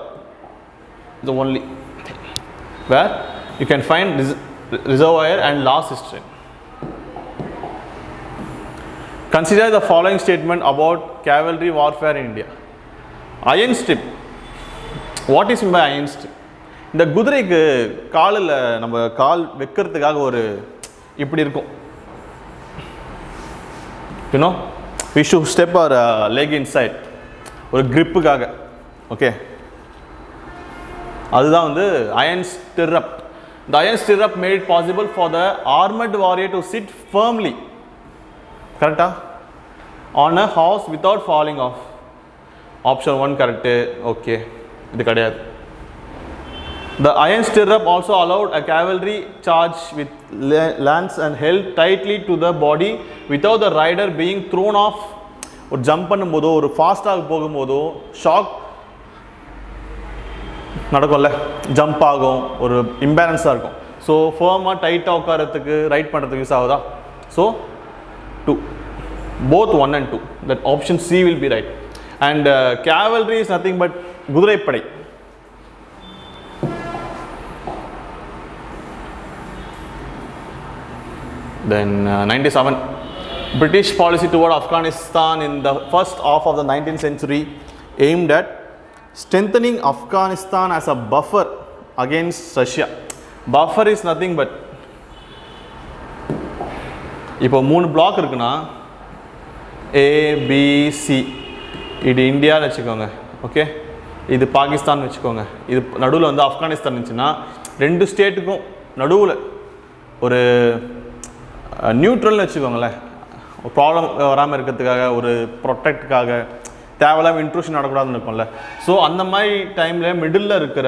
S3: is the only thing where you can find reservoir and large cistern. Consider the following statement about cavalry warfare in India. Iron strip. What is meant by iron strip? இந்த குதிரைக்கு காலில் நம்ம கால் வைக்கிறதுக்காக ஒரு இப்படி இருக்கும். You know, we should step our leg inside. ஒரு gripக்காக. Okay. அதுதான் வந்து iron stirrup. The iron stirrup made it possible for the armored warrior to sit firmly. Correct? On a horse without falling off. Option 1 correct. Okay. இது கிடையாது. The iron stirrup also allowed a cavalry charge with lance and held tightly to the body without the rider being thrown off. ஒரு jump பண்ணும்போதோ ஒரு ஃபாஸ்ட்டாக போகும்போதோ shock நடக்கும்ல, jump ஆகும், ஒரு இம்பேலன்ஸாக இருக்கும். So ஃபர்மாக டைட்டாக உட்காரத்துக்கு right பண்ணுறதுக்கு யூஸ் ஆகுதா? So 2. Both 1 and 2. That option C will be right. And cavalry is nothing but குதிரைப்படை. Then 97. British policy toward Afghanistan in the first half of the 19th century aimed at strengthening Afghanistan as a buffer against Russia. Buffer is nothing but இப்போ 3 black இருக்குன்னா A, B, C. இது இந்தியான்னு வச்சுக்கோங்க. Okay, இது பாகிஸ்தான் வச்சுக்கோங்க. இது நடுவில் வந்து ஆப்கானிஸ்தான் இருந்துச்சுன்னா 2 ஸ்டேட்டுக்கும் நடுவில் ஒரு நியூட்ரல்னு வச்சுக்கோங்களேன். ஒரு ப்ராப்ளம் வராமல் இருக்கிறதுக்காக, ஒரு ப்ரொடெக்டுக்காக, தேவையில்லாமல் இன்ட்ரூஷன் நடக்கூடாதுன்னு இருக்கும்ல. ஸோ அந்த மாதிரி டைமில் மிடில் இருக்கிற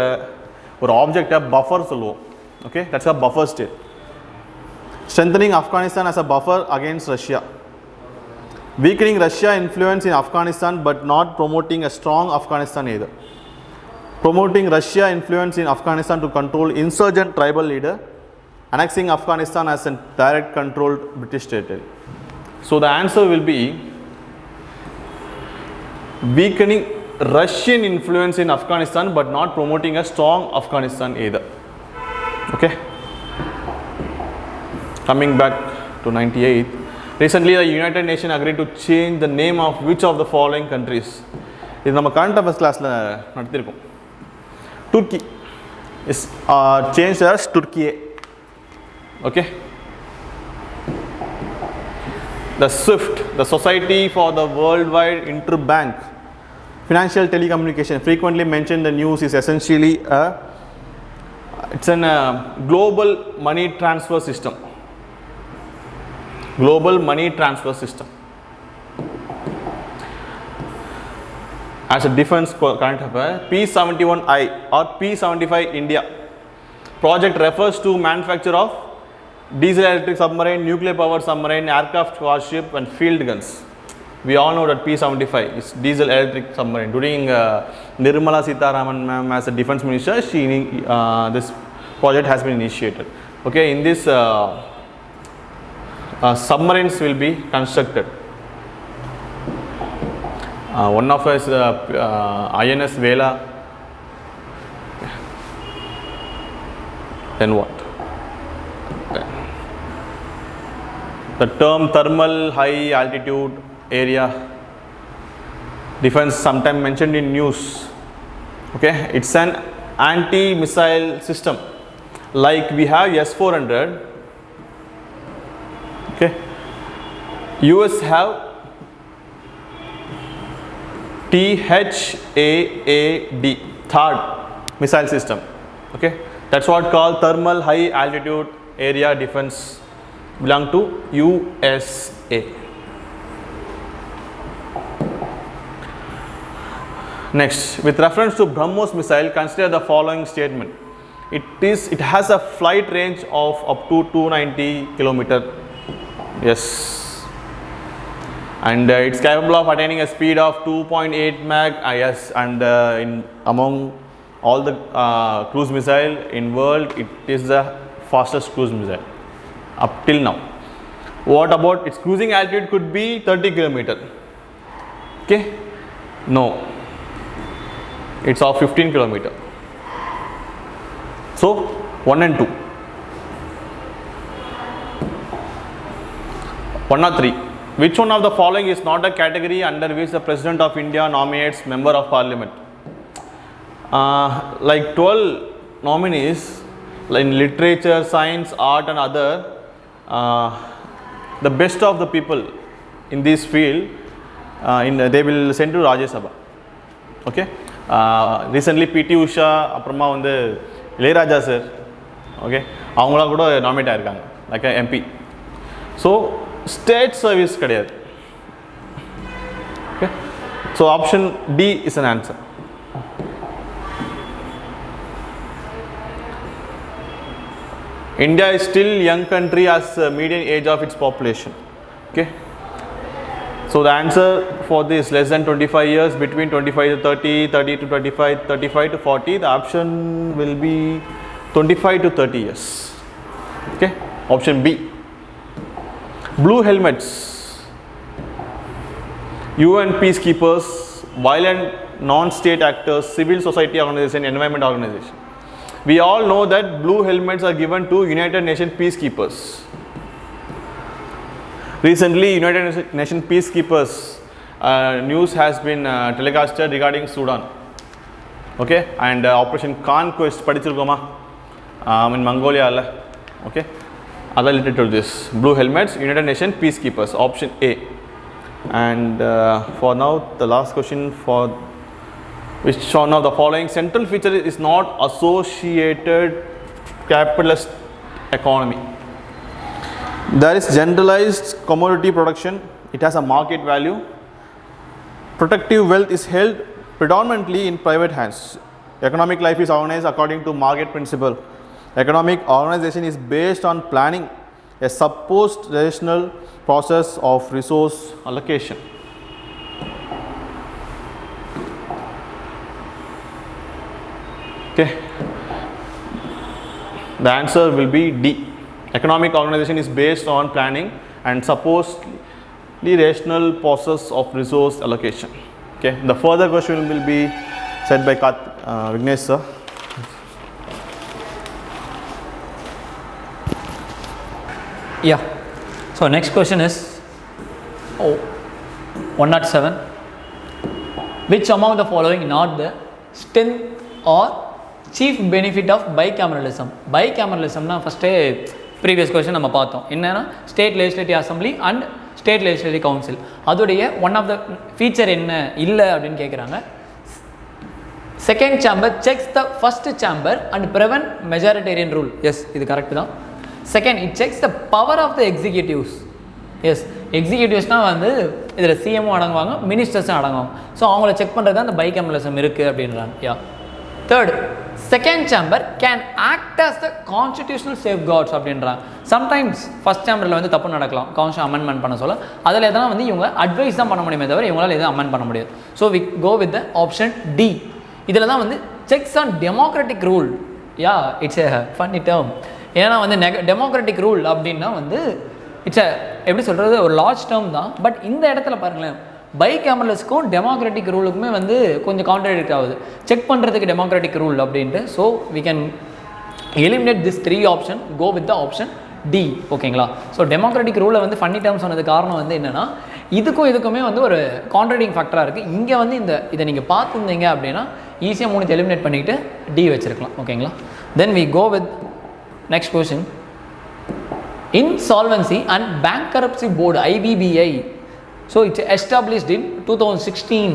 S3: ஒரு ஆப்ஜெக்டை பஃபர் சொல்லுவோம். Okay, that's a buffer state. Strengthening Afghanistan as a buffer against Russia. Weakening Russia influence in Afghanistan but not promoting a strong Afghanistan either. Promoting Russia influence in Afghanistan to control insurgent tribal leader. Annexing Afghanistan as a direct controlled British territory. So the answer will be weakening Russian influence in Afghanistan but not promoting a strong Afghanistan either. Okay. Coming back to 98. Recently the United Nations agreed to change the name of which of the following countries? இது நம்ம current affairs classல நடத்திருக்கோம். Turkey is changed as Turkey. Okay. The SWIFT, the Society for the Worldwide Interbank Financial Telecommunication, frequently mentioned in the news, is essentially a It's an global money transfer system. Global money transfer system. As a defense current affair, P-71I or P-75 India project refers to manufacture of diesel electric submarine, nuclear powered submarine, aircraft warship and field guns. We all know that P-75 is diesel electric submarine. During Nirmala Sitharaman ma'am as a defense minister, this project has been initiated. Okay, in this submarines will be constructed. One of us INS Vela. Then what? The term thermal high altitude area defense sometimes mentioned in news. Okay, it's an anti-missile system like we have S-400. Okay, US have THAAD, third missile system. Okay, that's what called thermal high altitude area defense, belong to USA. Next, with reference to BrahMos missile, consider the following statement. It has a flight range of up to 290 km. Yes. And it's capable of attaining a speed of 2.8 Mach. Yes. And among all the cruise missile in world, it is the fastest cruise missile up till now. What about its cruising altitude? Could be 30 km. Okay. No. It's of 15 km. So 1 and 2. 103. Which one of the following is not a category under which the President of India nominates member of Parliament? Like 12 nominees in literature, science, art and other, the best of the people in this field, they will send to Rajya Sabha. Okay. Recently PT Usha அப்புறமா வந்து Ilaiyaraaja sir okay அவங்களாம் கூட nominate ஆயிருக்காங்க like MP. So state service கிடையாது. Okay, so option D is an answer. India is still young country as median age of its population. Okay. So the answer for this less than 25 years, between 25 to 30, 30 to 25, 35 to 40, the option will be 25 to 30 years. Okay, option B. Blue helmets, UN peacekeepers, violent non-state actors, civil society organization, environment organization. We all know that blue helmets are given to United Nations peacekeepers. Recently, United Nations peacekeepers news has been telecasted regarding Sudan. Okay, and Operation Conquest padichirukoma in Mongolia. Okay, other related to this blue helmets, United Nations peacekeepers, option A. And for now, the last question for which one of the following central feature is not associated capitalist economy? There is generalized commodity production. It has a market value. Protective wealth is held predominantly in private hands. Economic life is organized according to market principle. Economic organization is based on planning, a supposed rational process of resource allocation. Okay, the answer will be D. Economic organization is based on planning and supposedly rational process of resource allocation. Okay, the further question will be said by Vignesh sir.
S2: Yeah, so next question is 107. Which among the following not the strength or chief benefit of bicameralism? Bicameralismனா first previous question நம்ம பார்த்தோம். என்னென்னா state legislative assembly and state legislative council, அதோடைய one of the feature என்ன இல்லை அப்படின்னு கேட்குறாங்க. Second chamber checks the first chamber and prevent majoritarian rule. Yes, இது கரெக்ட் தான். Second, it checks the power of the executives. Yes, எக்ஸிக்யூட்டிவ்ஸ்னால் வந்து இதில் சிஎம்மும் அடங்குவாங்க, மினிஸ்டர்ஸும் அடங்குவாங்க. ஸோ அவங்கள செக் பண்ணுறது தான் அந்த பைகேமரலிசம் இருக்குது அப்படின்றாங்க. Yeah. Third, second chamber can act as the constitutional safeguards அப்படின்றாங்க. சம்டைம்ஸ் ஃபஸ்ட் சேம்பரில் வந்து தப்பு நடக்கலாம், கான்ஸ்டியூஷன் அமெண்ட்மெண்ட் பண்ண சொல்ல, அதில் எதனா வந்து இவங்க அட்வைஸ் தான் பண்ண முடியுமே தவிர இவங்களால் எதுவும் அமெண்ட் பண்ண முடியாது. So we go with the option D. இதில் தான் வந்து checks on democratic rule. Yeah, it's a funny term. ஏன்னா வந்து டெமோக்ராட்டிக் ரூல் அப்படின்னா வந்து இட்ஸ் எப்படி சொல்கிறது, ஒரு லார்ஜ் டேர்ம் தான். பட் இந்த இடத்துல பாருங்களேன், பைகேமரலிஸ்க்கும் டெமோக்ராட்டிக் ரூலுக்குமே வந்து கொஞ்சம் கான்ட்ராடிக்ட் ஆகுது. செக் பண்ணுறதுக்கு டெமோக்ராட்டிக் ரூல் அப்படின்ட்டு. So we can eliminate this 3 option, go with the option D. ஓகேங்களா? ஸோ டெமோக்ராட்டிக் ரூலை வந்து ஃபன்னி டேர்ம் சொன்னது காரணம் வந்து என்னென்னா, இதுக்குமே வந்து ஒரு கான்ட்ராடிங் ஃபேக்டராக இருக்குது. இங்கே வந்து இதை நீங்கள் பார்த்துருந்தீங்க அப்படின்னா ஈஸியாக 3 எலிமினேட் பண்ணிவிட்டு டி வச்சுருக்கலாம். ஓகேங்களா? Then we go with next question. Insolvency and Bankruptcy Board, IBBI. So it's established in 2016.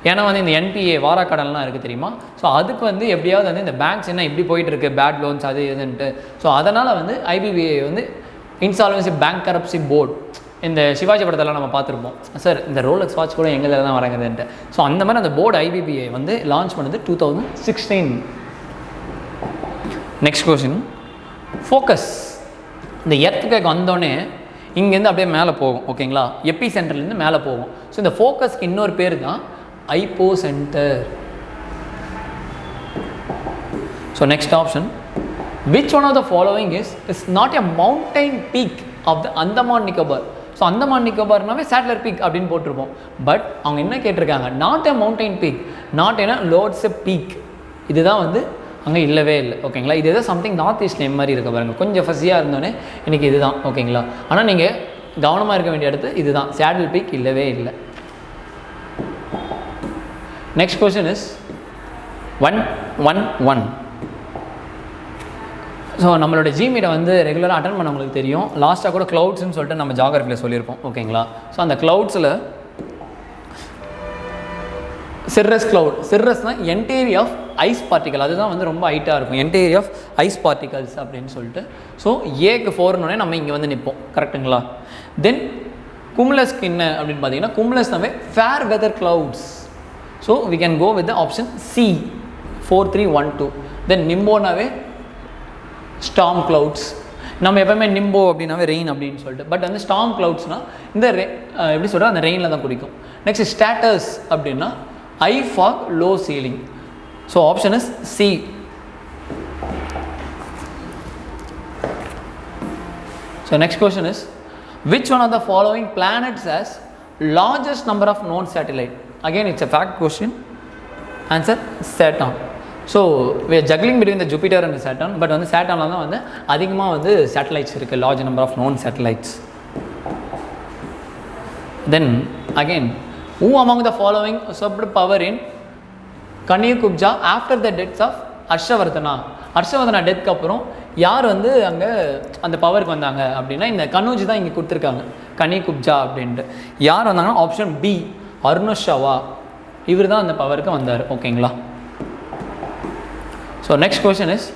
S2: ஏன்னா வந்து இந்த என்பிஏ வாராக்கடன்லாம் இருக்குது தெரியுமா? ஸோ அதுக்கு வந்து எப்படியாவது வந்து இந்த பேங்க்ஸ் என்ன இப்படி போயிட்டு இருக்கு, பேட் லோன்ஸ் அது இதுன்ட்டு. ஸோ அதனால் வந்து ஐபிபிஐ வந்து இன்சால்வன்சி பேங்க்ரப்சி போர்டு, இந்த சிவாஜி படத்தெல்லாம் நம்ம பார்த்துருப்போம் சார், இந்த ரோலக்ஸ் வாட்ச் கூட எங்களில் தான் வரங்குதுன்ட்டு. ஸோ அந்த மாதிரி அந்த போர்டு ஐபிபிஐ வந்து லான்ச் பண்ணது 2016. Next question, focus. இந்த எர்த்குவேக் வந்தோடனே இங்கேருந்து அப்படியே மேலே போகும். ஓகேங்களா? எபி சென்டர்லேருந்து மேலே போகும். ஸோ இந்த ஃபோக்கஸ்க்கு இன்னொரு பேர் தான் epicentre. So next option, which one of the following is not a mountain peak of the Andaman Nicobar. So Andaman நிக்கோபார்னாவே சேட்டலர் பீக் அப்படின்னு போட்டிருப்போம். பட் அவங்க என்ன கேட்டிருக்காங்க, not a mountain peak, not an lots a peak. இதுதான் வந்து அங்கே இல்லவே இல்லை. ஓகேங்களா? இது எதாவது சம்திங் நார்த் ஈஸ்ட் நேம் மாதிரி இருக்க பாருங்கள். கொஞ்சம் ஃபஸியாக இருந்தோடனே இன்றைக்கி இதுதான். ஓகேங்களா? ஆனால் நீங்கள் கவனமாக இருக்க வேண்டிய இடத்து இதுதான், சேடல் பீக் இல்லவே இல்லை. Next question is 111. ஸோ நம்மளோட ஜிமீட்டை வந்து ரெகுலராக அட்டன் பண்ணவங்களுக்கு தெரியும். லாஸ்ட்டாக கூட க்ளவுட்ஸ்ன்னு சொல்லிட்டு நம்ம ஜாகிரஃபியில் சொல்லியிருப்போம். ஓகேங்களா? ஸோ அந்த க்ளவுட்ஸில் சிர்ரஸ் க்ளவுட், சிர்ரஸ்னால் என்டேரி ஆஃப் ஐஸ் பார்ட்டிகல், அதுதான் வந்து ரொம்ப ஹைட்டாக இருக்கும், என்டேரி ஆஃப் ஐஸ் பார்ட்டிகல்ஸ் அப்படின்னு சொல்லிட்டு. ஸோ ஏக்கு 4னோடனே நம்ம இங்கே வந்து நிற்போம். கரெக்டுங்களா? தென் குமுலஸ்க்கு என்ன அப்படின்னு பார்த்தீங்கன்னா, குமுலஸ்னாவே fair weather clouds. So we can go with the option C, 4312. Then நிம்போனாவே ஸ்டார்ம் க்ளவுட்ஸ். நம்ம எப்போவுமே நிம்போ அப்படின்னாவே ரெயின் அப்படின்னு சொல்லிட்டு, பட் வந்து ஸ்டார்ம் க்ளவுட்ஸ்னால் இந்த எப்படி சொல்கிறோம், அந்த ரெயினில் தான் குடிக்கும். நெக்ஸ்ட் ஸ்டாட்டஸ் அப்படின்னா I fog low ceiling. So option is C. So next question is, which one of the following planets has largest number of known satellite? Again it's a fact question. Answer Saturn. So we are juggling between the Jupiter and the Saturn, but வந்து Saturnல தான் வந்து அதிகமாக வந்து satellites இருக்குது, large number of known satellites. Then again, who among the following usurped power in Kanyakubja after the deaths of Harshavardhana? Harshavardhana டெத்துக்கு அப்புறம் யார் வந்து அங்கே அந்த பவருக்கு வந்தாங்க அப்படின்னா, இந்த கனூஜ் தான் இங்கே கொடுத்துருக்காங்க கன்னியகுப்ஜா அப்படின்ட்டு. யார் வந்தாங்கன்னா ஆப்ஷன் பி, அருணஷவா. இவர் தான் அந்த பவருக்கு வந்தார். ஓகேங்களா? So next question is,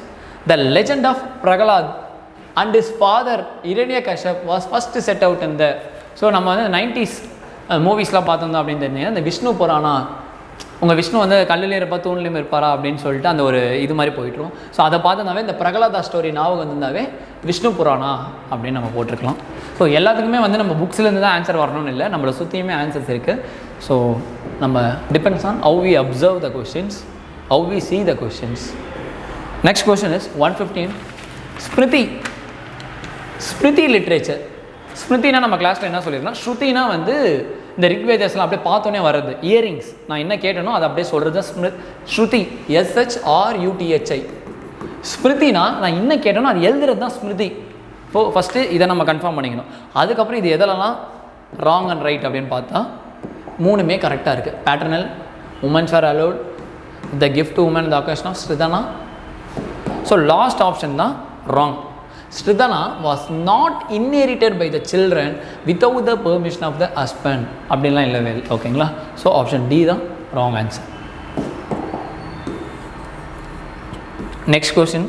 S2: the legend of Prahlad and his father Hiranyakashyap was first set out இந்த. ஸோ நம்ம வந்து 90s மூவிஸ்லாம் பார்த்துருந்தோம் அப்படின்னு தெரிஞ்சீங்கன்னா, இந்த விஷ்ணு புராணா, உங்கள் விஷ்ணு வந்து கல்லுலேயும் இருப்பா தூண்லேயும் இருப்பாரா அப்படின்னு சொல்லிட்டு அந்த ஒரு இது மாதிரி போயிட்டுரும். ஸோ அதை பார்த்துருந்தாவே இந்த பிரகலாதா ஸ்டோரி ஞாபகம் வந்திருந்தாவே விஷ்ணு புராணா அப்படின்னு நம்ம போட்டிருக்கலாம். ஸோ எல்லாத்துக்குமே வந்து நம்ம புக்ஸ்லேருந்து தான் ஆன்சர் வரணும்னு இல்லை, நம்மளை சுற்றியுமே ஆன்சர்ஸ் இருக்குது. ஸோ நம்ம depends on how we observe the questions, how we see the questions. Next question is 115. Smriti. Smriti literature. ஸ்மிருதினா நம்ம கிளாஸில் என்ன சொல்லியிருக்கோம், ஸ்ருதினா வந்து இந்த ரிக்வேதஸ்லாம் அப்படியே பார்த்தோன்னே வர்றது, இயரிங்ஸ். நான் என்ன கேட்டனோ அதை அப்படியே சொல்கிறது தான் ஸ்ருதி, SHRUTHI. ஸ்மிருதினா நான் என்ன கேட்டனோ அது எழுதுறது தான் ஸ்மிருதி. இப்போது ஃபஸ்ட்டு இதை நம்ம கன்ஃபார்ம் பண்ணிக்கணும். அதுக்கப்புறம் இது எதெல்லாம் ராங் அண்ட் ரைட் அப்படின்னு பார்த்தா 3மே கரெக்டாக இருக்குது. Paternal, womens are allot, the gift to woman, the occasion of Stridhana. So last option தான் wrong. Stridhana was not inherited by the children without the permission of the husband அப்படின்லாம் இல்லவே இல்லை. ஓகேங்களா? ஸோ ஆப்ஷன் டி தான் wrong answer. Next question.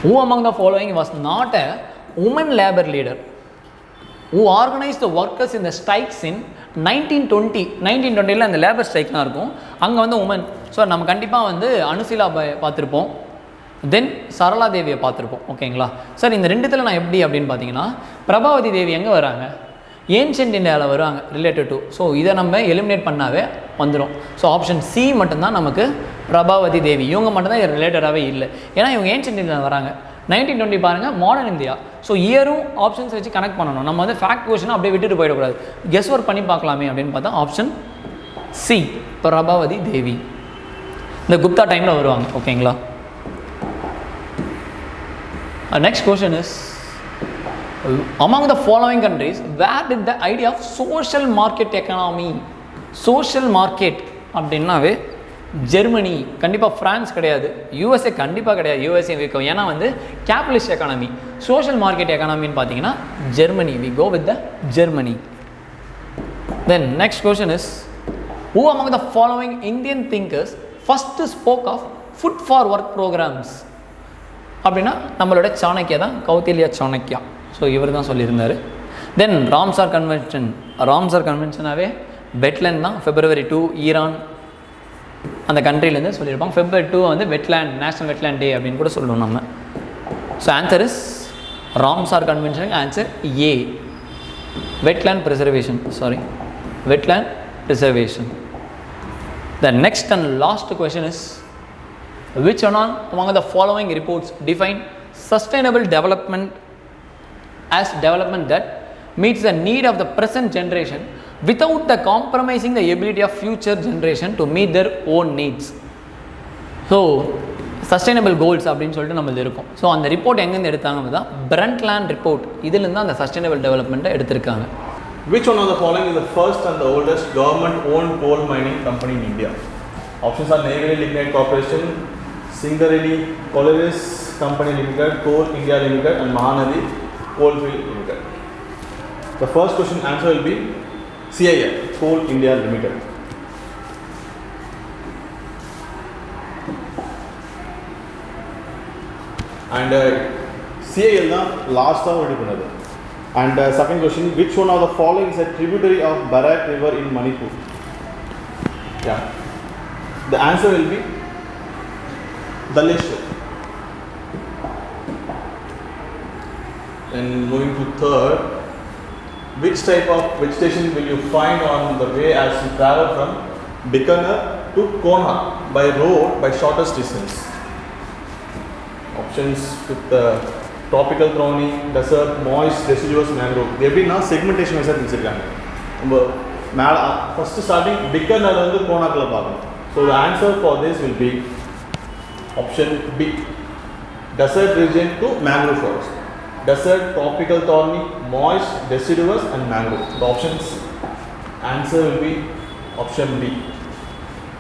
S2: Who among the following was not a woman labor leader who organized the workers in the strikes in 1920? 1920ல அந்த labour ஸ்ட்ரைக்லாம் இருக்கும், அங்கே வந்து woman. So நம்ம கண்டிப்பாக வந்து அனுசீலா பார்த்துருப்போம், தென் சரளா தேவியை பார்த்துருப்போம். ஓகேங்களா சார்? இந்த ரெண்டுத்தில் நான் எப்படி அப்படின்னு பார்த்தீங்கன்னா, பிரபாவதி தேவி எங்கே வராங்க? ஏன்ஷியன்ட் இந்தியாவில் வருவாங்க ரிலேட்டட் டு. ஸோ இதை நம்ம எலிமினேட் பண்ணாவே வந்துடும். ஸோ ஆப்ஷன் சி மட்டும்தான் நமக்கு பிரபாவதி தேவி. இவங்க மட்டும்தான் இது ரிலேட்டடாகவே இல்லை, ஏன்னா இவங்க ஏன்ஷியன்ட் இந்தியாவில் வராங்க. 1920 பாருங்கள், மாடர்ன் இந்தியா. ஸோ இயரும் ஆப்ஷன்ஸ் வச்சு கனெக்ட் பண்ணணும். நம்ம வந்து ஃபேக்ட் கொஸ்டின் அப்படியே விட்டுட்டு போயிடக்கூடாது, கெஸ் ஒர்க் பண்ணி பார்க்கலாமே அப்படின்னு பார்த்தா ஆப்ஷன் சி பிரபாவதி தேவி. இந்த குப்தா டைமில் வருவாங்க. ஓகேங்களா? Next question is, among the following countries where did the idea of social market economy, social market அப்படின்னாவே ஜெர்மனி, கண்டிப்பாக ஃப்ரான்ஸ் கிடையாது, யூஎஸ்ஏ கண்டிப்பாக கிடையாது, யூஎஸ்ஏ இருக்கும், ஏன்னா வந்து கேபிட்டலிஸ்ட் எக்கானமி. சோஷியல் மார்க்கெட் எக்கானமின்னு பார்த்தீங்கன்னா Germany, we go with the Germany. Then next question is, who among the following Indian thinkers first spoke of food for work programs அப்படின்னா நம்மளோட சாணக்கியா தான், கௌத்தில்யா சாணக்கியா. ஸோ இவர் தான் சொல்லியிருந்தார். தென் ராம்சார் கன்வென்ஷன், ராம்சார் கன்வென்ஷனாகவே வெட்லேண்ட் தான், February 2 Iran அந்த கண்ட்ரிலேருந்து சொல்லியிருப்பாங்க. February 2 வந்து வெட்லேண்ட், நேஷ்னல் வெட்லேண்ட் டே அப்படின்னு கூட சொல்லுவோம் நம்ம. So answer is Ramsar convention, answer A, wetland preservation, sorry wetland preservation. The next and last question is, which one among the following reports define sustainable development as development that meets the need of the present generation without the compromising the ability of future generation to meet their own needs? So sustainable goals அப்படின்னு சொல்லிட்டு நம்மளது இருக்கும். So அந்த report எங்கேருந்து எடுத்தாங்க தான் பிரண்ட்லேண்ட் report, இதுலேருந்து தான் அந்த சஸ்டைனபிள் டெவலப்மெண்ட்டை எடுத்திருக்காங்க.
S3: Which one of the following is the first and the oldest government-owned coal mining company in India? Options are Neyveli Lignite Corporation, Singareni Collieries Company Limited, Coal India Limited and Mahanadi Coalfield Limited. The first question answer will be CIL, Coal India Limited. And CIL na last time ready panadhu. And second question, which one of the following is a tributary of Barak River in Manipur? Yeah, the answer will be Daleshwar. And moving to third, which type of vegetation will you find on the way as you travel from Bikaner to Konark by road by shortest distance? Options with the tropical thorny, desert, moist, deciduous, mangrove. எப்படின்னா segmentation வைஸாக பிரிச்சிருக்காங்க. நம்ம மேலே first starting பிக்கனர்லேருந்து கோனாக்கில் பார்க்கணும். So the answer for this will be option B, desert region to mangrove forest. Desert, tropical thorny, moist, deciduous and mangrove. The options answer will be option B.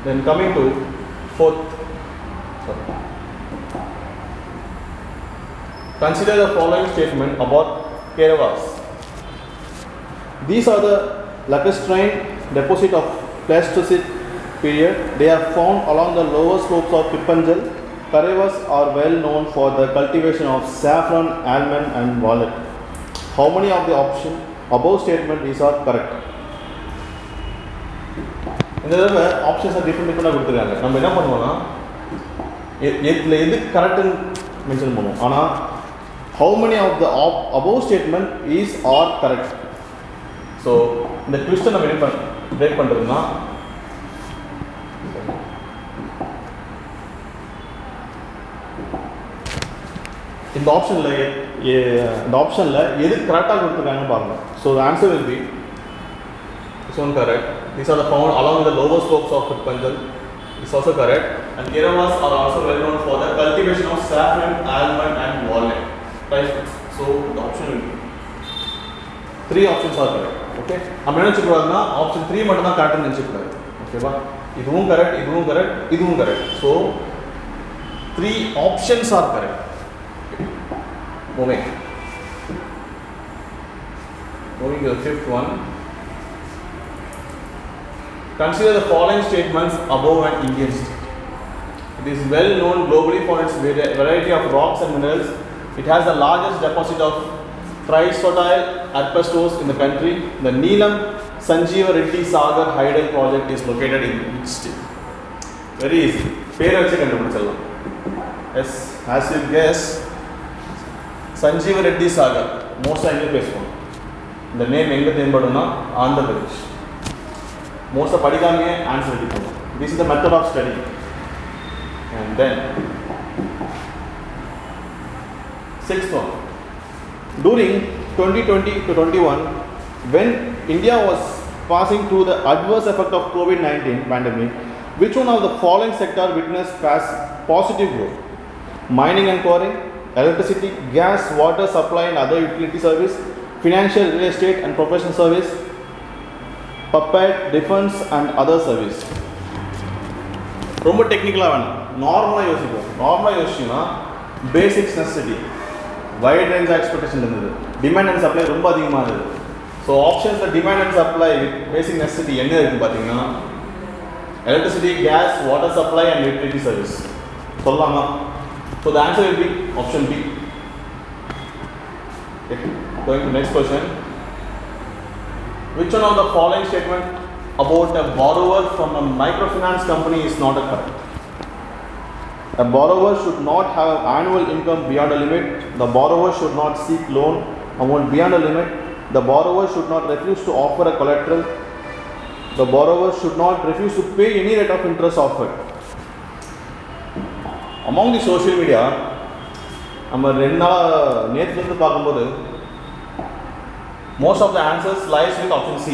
S3: Then coming to fourth. Consider the following statement about Keravas. These are the lacustrine deposit of Pleistocene period. They are found along the lower slopes of Kippanjal. Keravas are well known for the cultivation of saffron, almond and walnut. How many of the option above statement is are correct? இந்த தடவை options டிஃப்ரெண்டாக கொடுத்துருக்காங்க. நம்ம என்ன பண்ணுவோம்னா இதில் எது கரெக்டுன்னு மென்ஷன் பண்ணுவோம். ஆனால் how many of the above statement is or correct? So இந்த ட்விஸ்ட்டை நம்ம பிரேக் பண்ணுறதுனா இந்த ஆப்ஷனில் எது கரெக்டாக கொடுத்துருக்காங்கன்னு பாருங்கள். So the answer will be this one correct. These are the found along the lower slopes of Kippanjal. It's also correct. And Keravas are also well known for the cultivation of saffron, almond and walnut. Right? So the option will be 3 options are correct. Okay. நம்ம என்ன நினைச்சுக்கூடாதுன்னா option 3 மட்டும் தான் கரெக்ட்னு நினைச்சுக்கூடாது. ஓகேவா? இதுவும் correct, இதுவும் correct, இதுவும் correct. So 3 options are correct. Moving to the fifth one. Consider the following statements above an Indian state. It is well known globally for its variety of rocks and minerals. It has the largest deposit of trisotile asbestos in the country. The Neelam Sanjeeva Reddy Sagar Hydel project is located in which state? Very easy. Yes, as you guess, Sanjeeva Reddy Sagar. Most of the place. The name Andhra Pradesh. Most of the answer. This is the method of study. And then, sixth one. During 2020 to 21, when India was passing through the adverse effect of COVID-19 pandemic, which one of the following sector witnessed positive growth? Mining and quarrying, electricity, gas, water supply and other utility service, financial, real estate and professional service, puppet, defense and other service. ரொம்ப டெக்னிக்கலாக வேணாம், நார்மலாக யோசிப்போம். நார்மலாக யோசிச்சிங்கன்னா basics necessity, wide range expectation இருந்தது, demand and supply ரொம்ப அதிகமாக இருந்தது. ஸோ ஆப்ஷன்ஸில் demand and supply basic necessity என்ன இருக்குன்னு பார்த்தீங்கன்னா electricity, gas, water supply and utility service சொல்லலாமா? So the answer will be option B. Going to next question. Which one of the following statement about a borrower from a microfinance company is not correct? A borrower should not have annual income beyond a limit. The borrower should not seek loan amount beyond a limit. The borrower should not refuse to offer a collateral. The borrower should not refuse to pay any rate of interest offered. Among the social media, நம்ம ரெண்டு நாள் நேற்றுலேருந்து பார்க்கும்போது most of the answers lies with option C.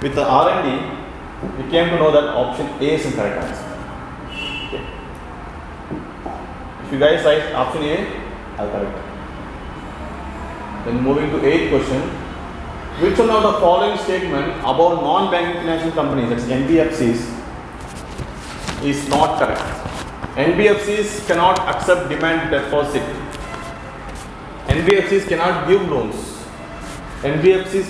S3: With the R&D, we came to know that option A is the correct answer. Okay. If you guys write option A, I'll correct it. Then moving to 8th question. Which one of the following statement about non-banking financial companies, that's NBFCs, is not correct? NBFCs cannot accept demand deposit. NBFCs cannot give loans. NBFCs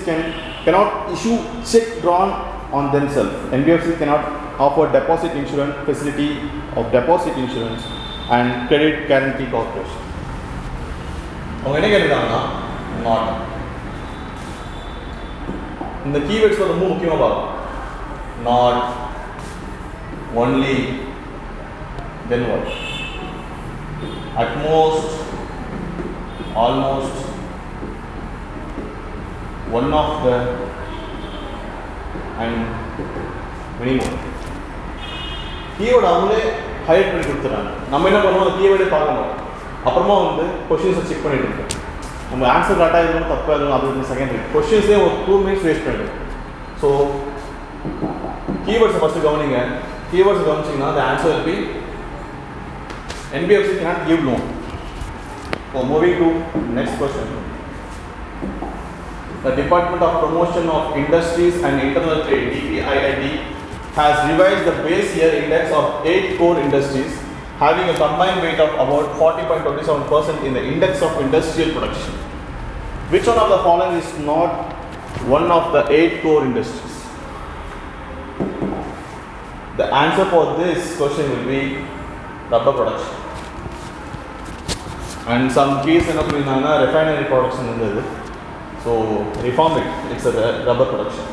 S3: cannot issue check drawn on themselves. NBFCs cannot offer deposit insurance facility of deposit insurance and credit guarantee corporation. Not. In the keywords for the move, not, only, then what? At most, almost, one of the, and many more. Keyword அவங்களே height பண்ணி கொடுத்துறாங்க. நம்ம என்ன பண்ணுவோம், அந்த கீவேர்டே பார்க்க மாட்டோம். அப்புறமா வந்து கொஷின்ஸை செக் பண்ணிட்டு இருக்கோம். நம்ம ஆன்சர் கரெக்டாக இருக்கணும் தப்பாக இருக்கணும் அது செகண்டரி. கொஷின்ஸே ஒரு 2 minutes வேஸ்ட் பண்ணிடும். ஸோ கீவேர்ட்ஸை ஃபஸ்ட்டு கவனிங்க. கீவேர்ட்ஸ் கவனிச்சிங்கன்னா the answer will be NBFC cannot give loan. So moving to next question. The Department of Promotion of Industries and Internal Trade (DPIIT) has revised the base year index of 8 core industries having a combined weight of about 40.27% in the index of industrial production. Which one of the following is not one of the 8 core industries? The answer for this question will be rubber production. And some keys in refinery production irundhathu. So reform it, it's a rubber production.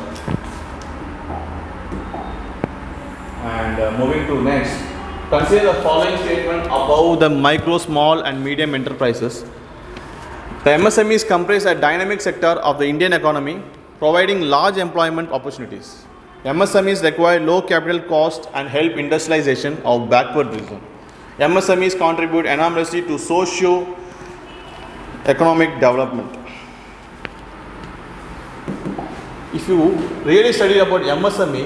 S3: And moving to next, consider the following statement about the micro, small and medium enterprises. The MSMEs comprise a dynamic sector of the Indian economy, providing large employment opportunities. MSMEs require low capital cost and help industrialization of backward region. MSMEs contribute enormously to socio-economic development. If you really study about MSME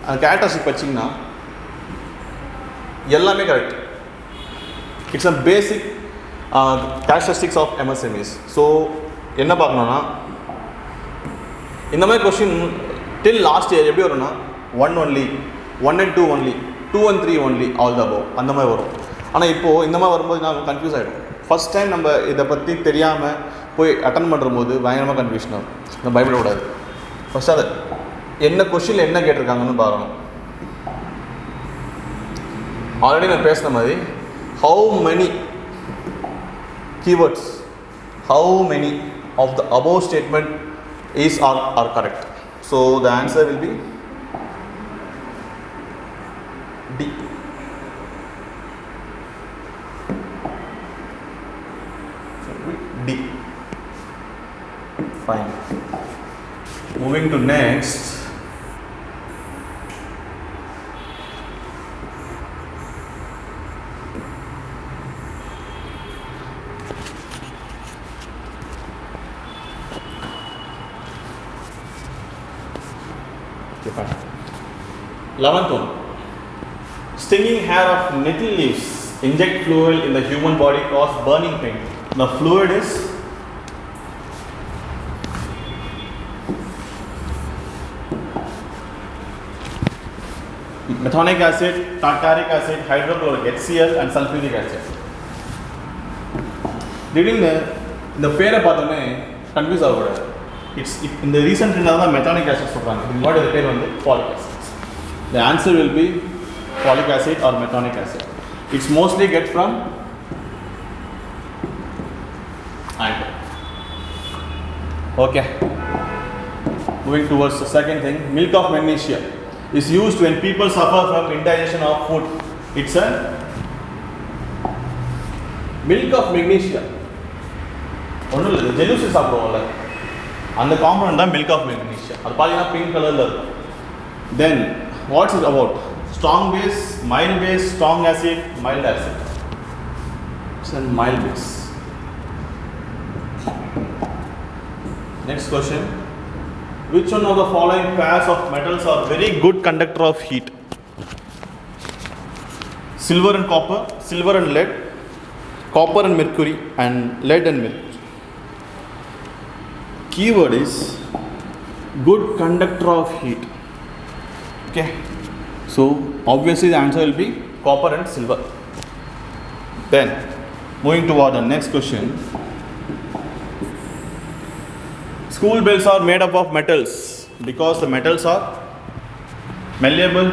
S3: and characteristic pachina, எல்லாமே correct. It's a basic characteristics of MSMEs. So என்ன பார்க்கணுன்னா இந்த மாதிரி question till last year எப்படி வரும்னா 1 only, 1 and 2 only, 2 and 3 only, all the above அந்த மாதிரி வரும். ஆனால் இப்போது இந்த மாதிரி வரும்போது நான் கன்ஃபியூஸ் ஆகிடும். ஃபஸ்ட் டைம் நம்ம இதை பற்றி தெரியாமல் போய் அட்டன் பண்ணும்போது பயங்கரமாக கன்ஃபியூஷன் ஆகும். நம்ம பயப்படக்கூடாது. ஃபஸ்ட்டு அதை என்ன கொஸ்டினில் என்ன கேட்டிருக்காங்கன்னு பார்க்கணும். already நான் பேசின மாதிரி how many keywords, how many of the above statement are correct. So the answer will be D. D. Fine. Moving to next. Okay, fine. 11th one. Stinging hair of nettle leaves inject fluid in the human body cause burning pain. The fluid is methonic acid, tartaric acid, hydrochloric HCl and sulfuric acid. Reading the பேரை பார்த்தோன்னே confuse ஆகக்கூடாது. இந்த recent தான் மெத்தானிக் acid சொல்கிறாங்க. இதோட இது பேர் வந்து folic acid. The answer will be folic acid or methonic acid. It's mostly get from ant. Okay. Moving towards the second thing, milk of magnesia is used when people suffer from indigestion of food. It's a milk of magnesia. ஒன்றும் இல்லை, ஜெலூசி சாப்பிடுவோம்ல அந்த compound தான் milk of magnesia. அது பார்த்தீங்கன்னா pink கலரில் இருக்கும். Then what's it about? Strong base, mild base, strong acid, mild acid. It's a mild base. Next question. Which one of the following pairs of metals are very good conductor of heat? Silver and copper, silver and lead, copper and mercury, and lead and mercury. Keyword is good conductor of heat. Okay. So obviously the answer will be copper and silver. Then moving toward the next question. School bells are made up of metals because the metals are malleable,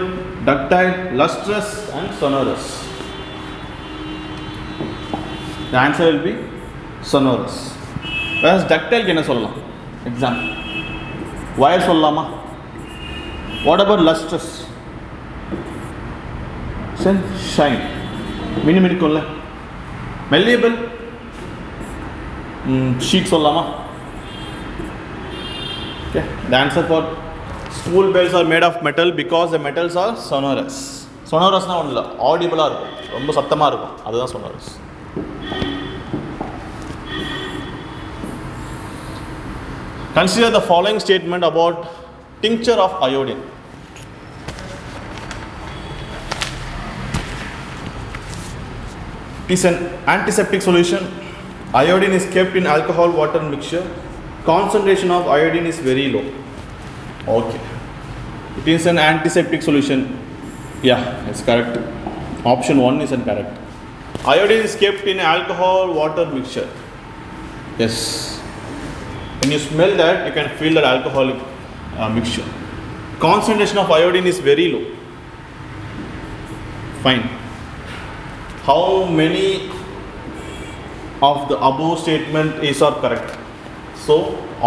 S3: ductile, lustrous and sonorous. The answer will be sonorous. Whereas ductile என்ன சொல்லலாம்? Example. Wire சொல்லலாமா? What about lustrous? Shine. மினுமினுக்கும்ல. Malleable. Sheet சொல்லலாமா? Okay. The answer for school bells are made of metal because the metals are sonorous. Sonorous na ஒண்ணு இல்ல, audible-ஆ இருக்கும், ரொம்ப சத்தமா இருக்கும், அதுதான் sonorous. Consider the following statement about tincture of iodine. It is an antiseptic solution. Iodine is kept in alcohol water mixture. Concentration of iodine is very low. Okay. It is an antiseptic solution. Yeah, it's correct. Option 1 is incorrect. Iodine is kept in alcohol water mixture. Yes. When you smell that, you can feel that alcoholic mixture. Concentration of iodine is very low. Fine. How many of the above statement is are correct? So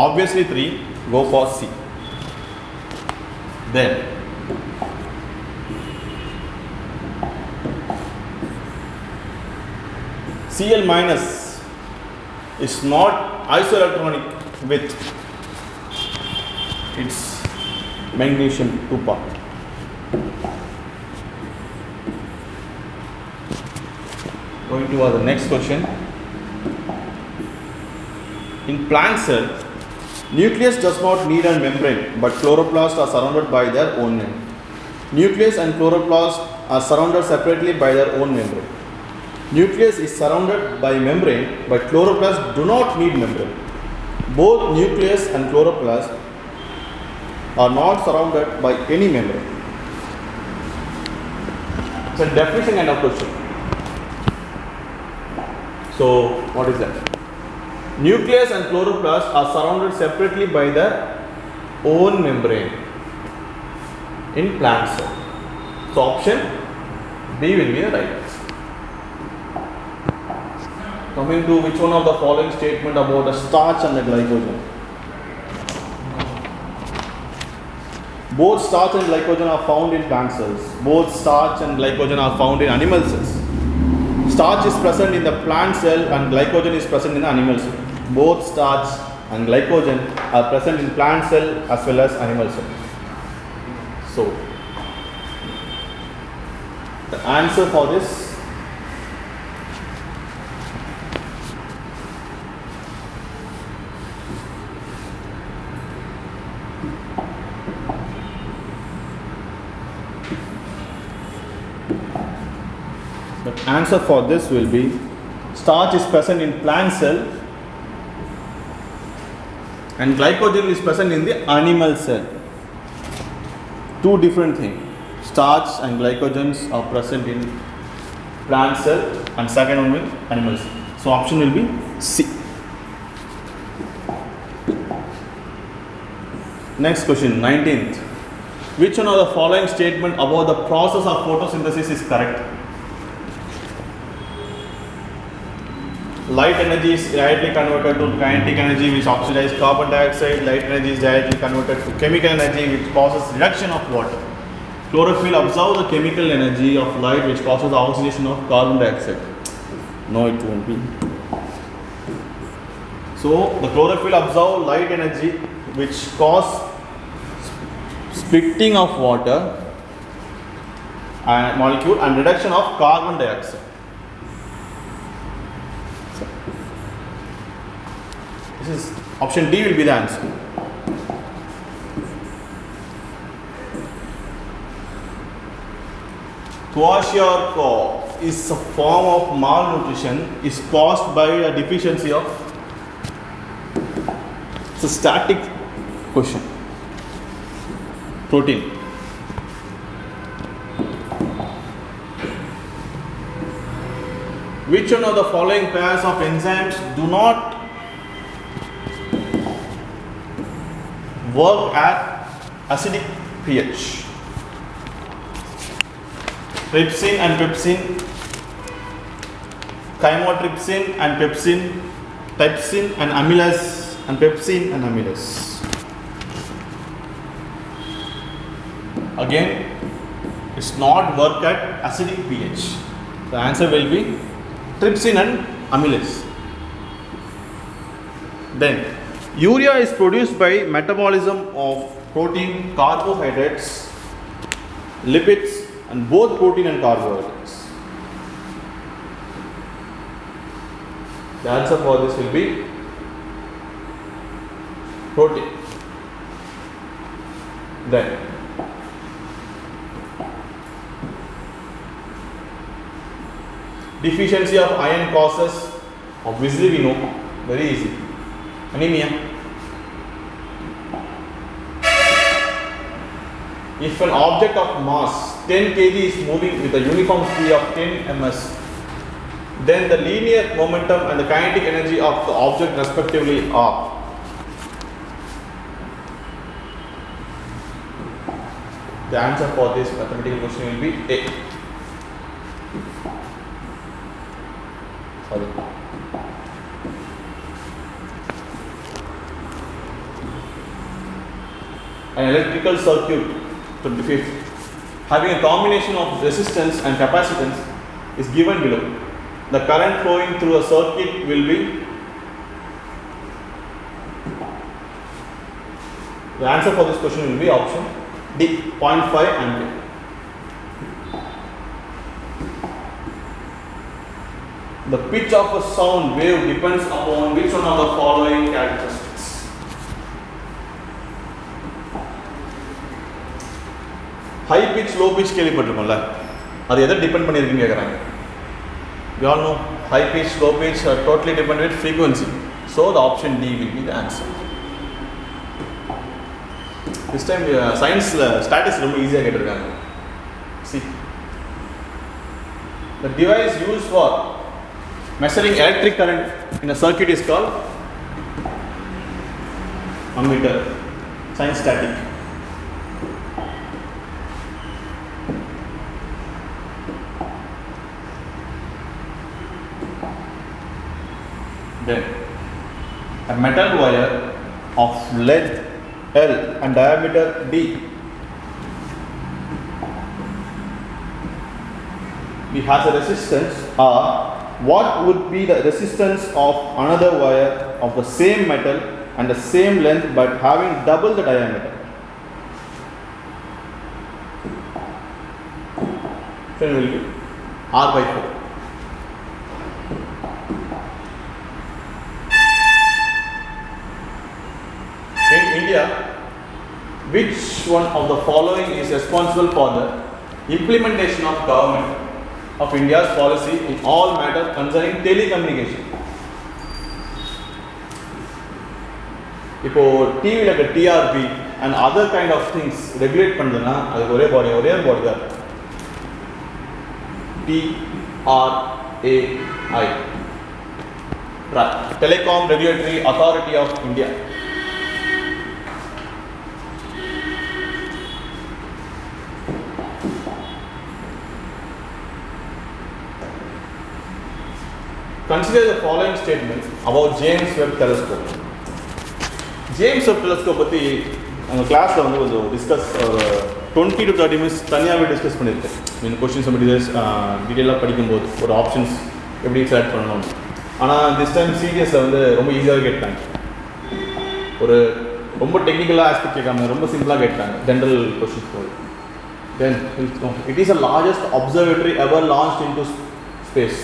S3: obviously 3. Go for C. Then Cl minus is not isoelectronic with its magnesium 2 part. Going to the next question. In plant cell, nucleus does not need a membrane, but chloroplasts are surrounded by their own membrane. Nucleus and chloroplast are surrounded separately by their own membrane. Nucleus is surrounded by membrane, but chloroplasts do not need membrane. Both nucleus and chloroplast are not surrounded by any membrane. It's a definition kind of question. So what is that? Nucleus and chloroplast are surrounded separately by their own membrane in plant cell. So option B will be the right answer. Coming to which one of the following statement about the starch and the glycogen? Both starch and glycogen are found in plant cells. Both starch and glycogen are found in animal cells. Starch is present in the plant cell and glycogen is present in the animal cell. Both starch and glycogen are present in plant cell as well as animal cell. So, the answer for this will be starch is present in plant cell and glycogen is present in the animal cell. Two different things. Starch and glycogens are present in plant cell and second one will animal cell. So option will be C. Next question, 19th. Which one of the following statement about the process of photosynthesis is correct? Light energy is directly converted to kinetic energy which oxidizes carbon dioxide. Light energy is directly converted to chemical energy which causes reduction of water. Chlorophyll absorbs the chemical energy of light which causes the oxidation of carbon dioxide. No, it won't be. So the chlorophyll absorbs light energy which causes splitting of water and molecule and reduction of carbon dioxide. This is option D will be the answer. Kwashiorkor is a form of malnutrition is caused by a deficiency of. It's a static question. Protein. Which one of the following pairs of enzymes do not work at acidic pH? Trypsin and pepsin, chymotrypsin and pepsin, trypsin and amylase, and pepsin and amylase. Again, it's not work at acidic pH. The answer will be trypsin and amylase. Then, urea is produced by metabolism of protein, carbohydrates, lipids, and both protein and carbohydrates. The answer for this will be protein. Then, deficiency of iron causes, obviously we know, very easy, anemia. If an object of mass 10 kg is moving with a uniform speed of 10 ms, then the linear momentum and the kinetic energy of the object respectively are. The answer for this mathematical question will be A. Sorry. An electrical circuit, 25th, having a combination of resistance and capacitance is given below. The current flowing through a circuit will be. The answer for this question will be option D, 0.5 ampere. The pitch of a sound wave depends upon which one of the following characteristics? High pitch, low pitch கேள்விப்பட்டிருக்கோம்ல, அது எதை depend பண்ணியிருக்குன்னு கேட்குறாங்க. We all know high pitch, low pitch are totally dependent with frequency. So the option D will be the answer. This time science statistics ரொம்ப ஈஸியாக கேட்டிருக்காங்க. See, the device used for measuring electric current in a circuit is called ammeter. Science static. Then a metal wire of length L and diameter D. It has a resistance R. What would be the resistance of another wire of the same metal and the same length but having double the diameter? So it will be R by 4. In India, which one of the following is responsible for the implementation of government of India's policy in all matters concerning telecommunication? இப்போ டிவியில் இருக்க TRP and other kind of things regulate பண்ணுதுன்னா அது ஒரே பாடி தான் TRAI, Telecom Regulatory Authority of India. Consider the following statement about James Webb Telescope. James Webb Telescope பற்றி அந்த கிளாஸில் வந்து கொஞ்சம் டிஸ்கஸ் 20 to 30 minutes தனியாகவே டிஸ்கஸ் பண்ணியிருக்கேன். மீன் கொஸ்டின்ஸ் நம்ம டீட்டெயிலாக படிக்கும்போது ஒரு ஆப்ஷன்ஸ் எப்படி செலக்ட் பண்ணணும். ஆனால் திஸ் டைம் சீரியஸில் வந்து ரொம்ப ஈஸியாக கேட்டாங்க. ஒரு ரொம்ப டெக்னிக்கலாக ஆஸ்பெக்ட் கேட்காம ரொம்ப சிம்பிளாக கேட்டாங்க ஜென்ரல் கொஸ்டின்ஸ் போது. Then it is the largest observatory ever launched into space.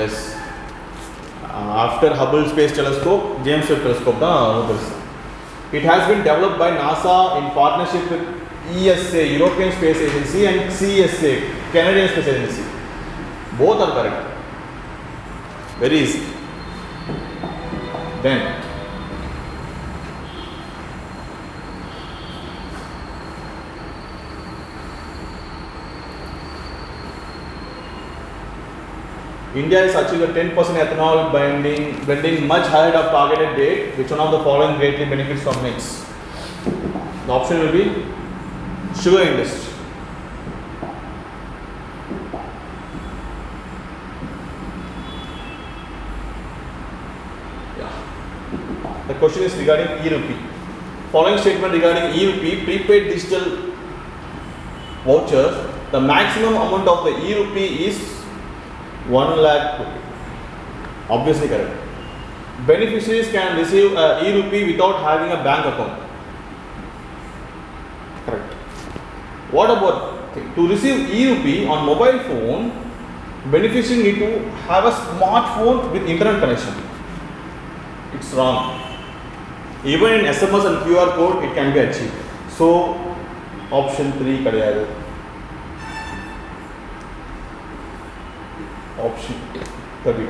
S3: Yes, after Hubble space telescope James Webb telescope தான் ரொம்ப பெருசு. It has been developed by NASA in partnership with ESA, European Space Agency, and CSA, Canadian Space Agency. Both are correct. Very easy. Then, India is achieving a 10% ethanol blending much ahead of targeted date. Which one of the following greatly benefits from mix? The option will be sugar industry. Yeah. The question is regarding e-rupee. Following statement regarding e-rupee, prepaid digital vouchers, the maximum amount of the e-rupee is 1 lakh rupee. Obviously correct. Beneficiaries can receive e-rupee without having a bank account. Correct. What about to receive e-rupee on mobile phone? Beneficiaries need to have a smartphone with internet connection. It's wrong. Even in SMS and QR code, it can be achieved. So, option 3 kadiyadu. Option 30.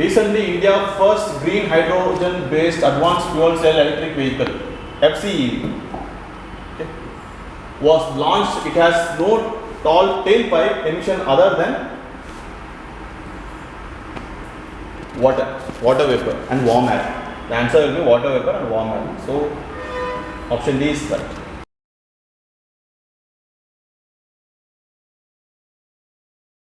S3: Recently, India's first green hydrogen-based advanced fuel cell electric vehicle (FCEV) was launched. It has no tailpipe emission other than water vapor and warm air. The answer will be water vapor and warm air. So, option D is right.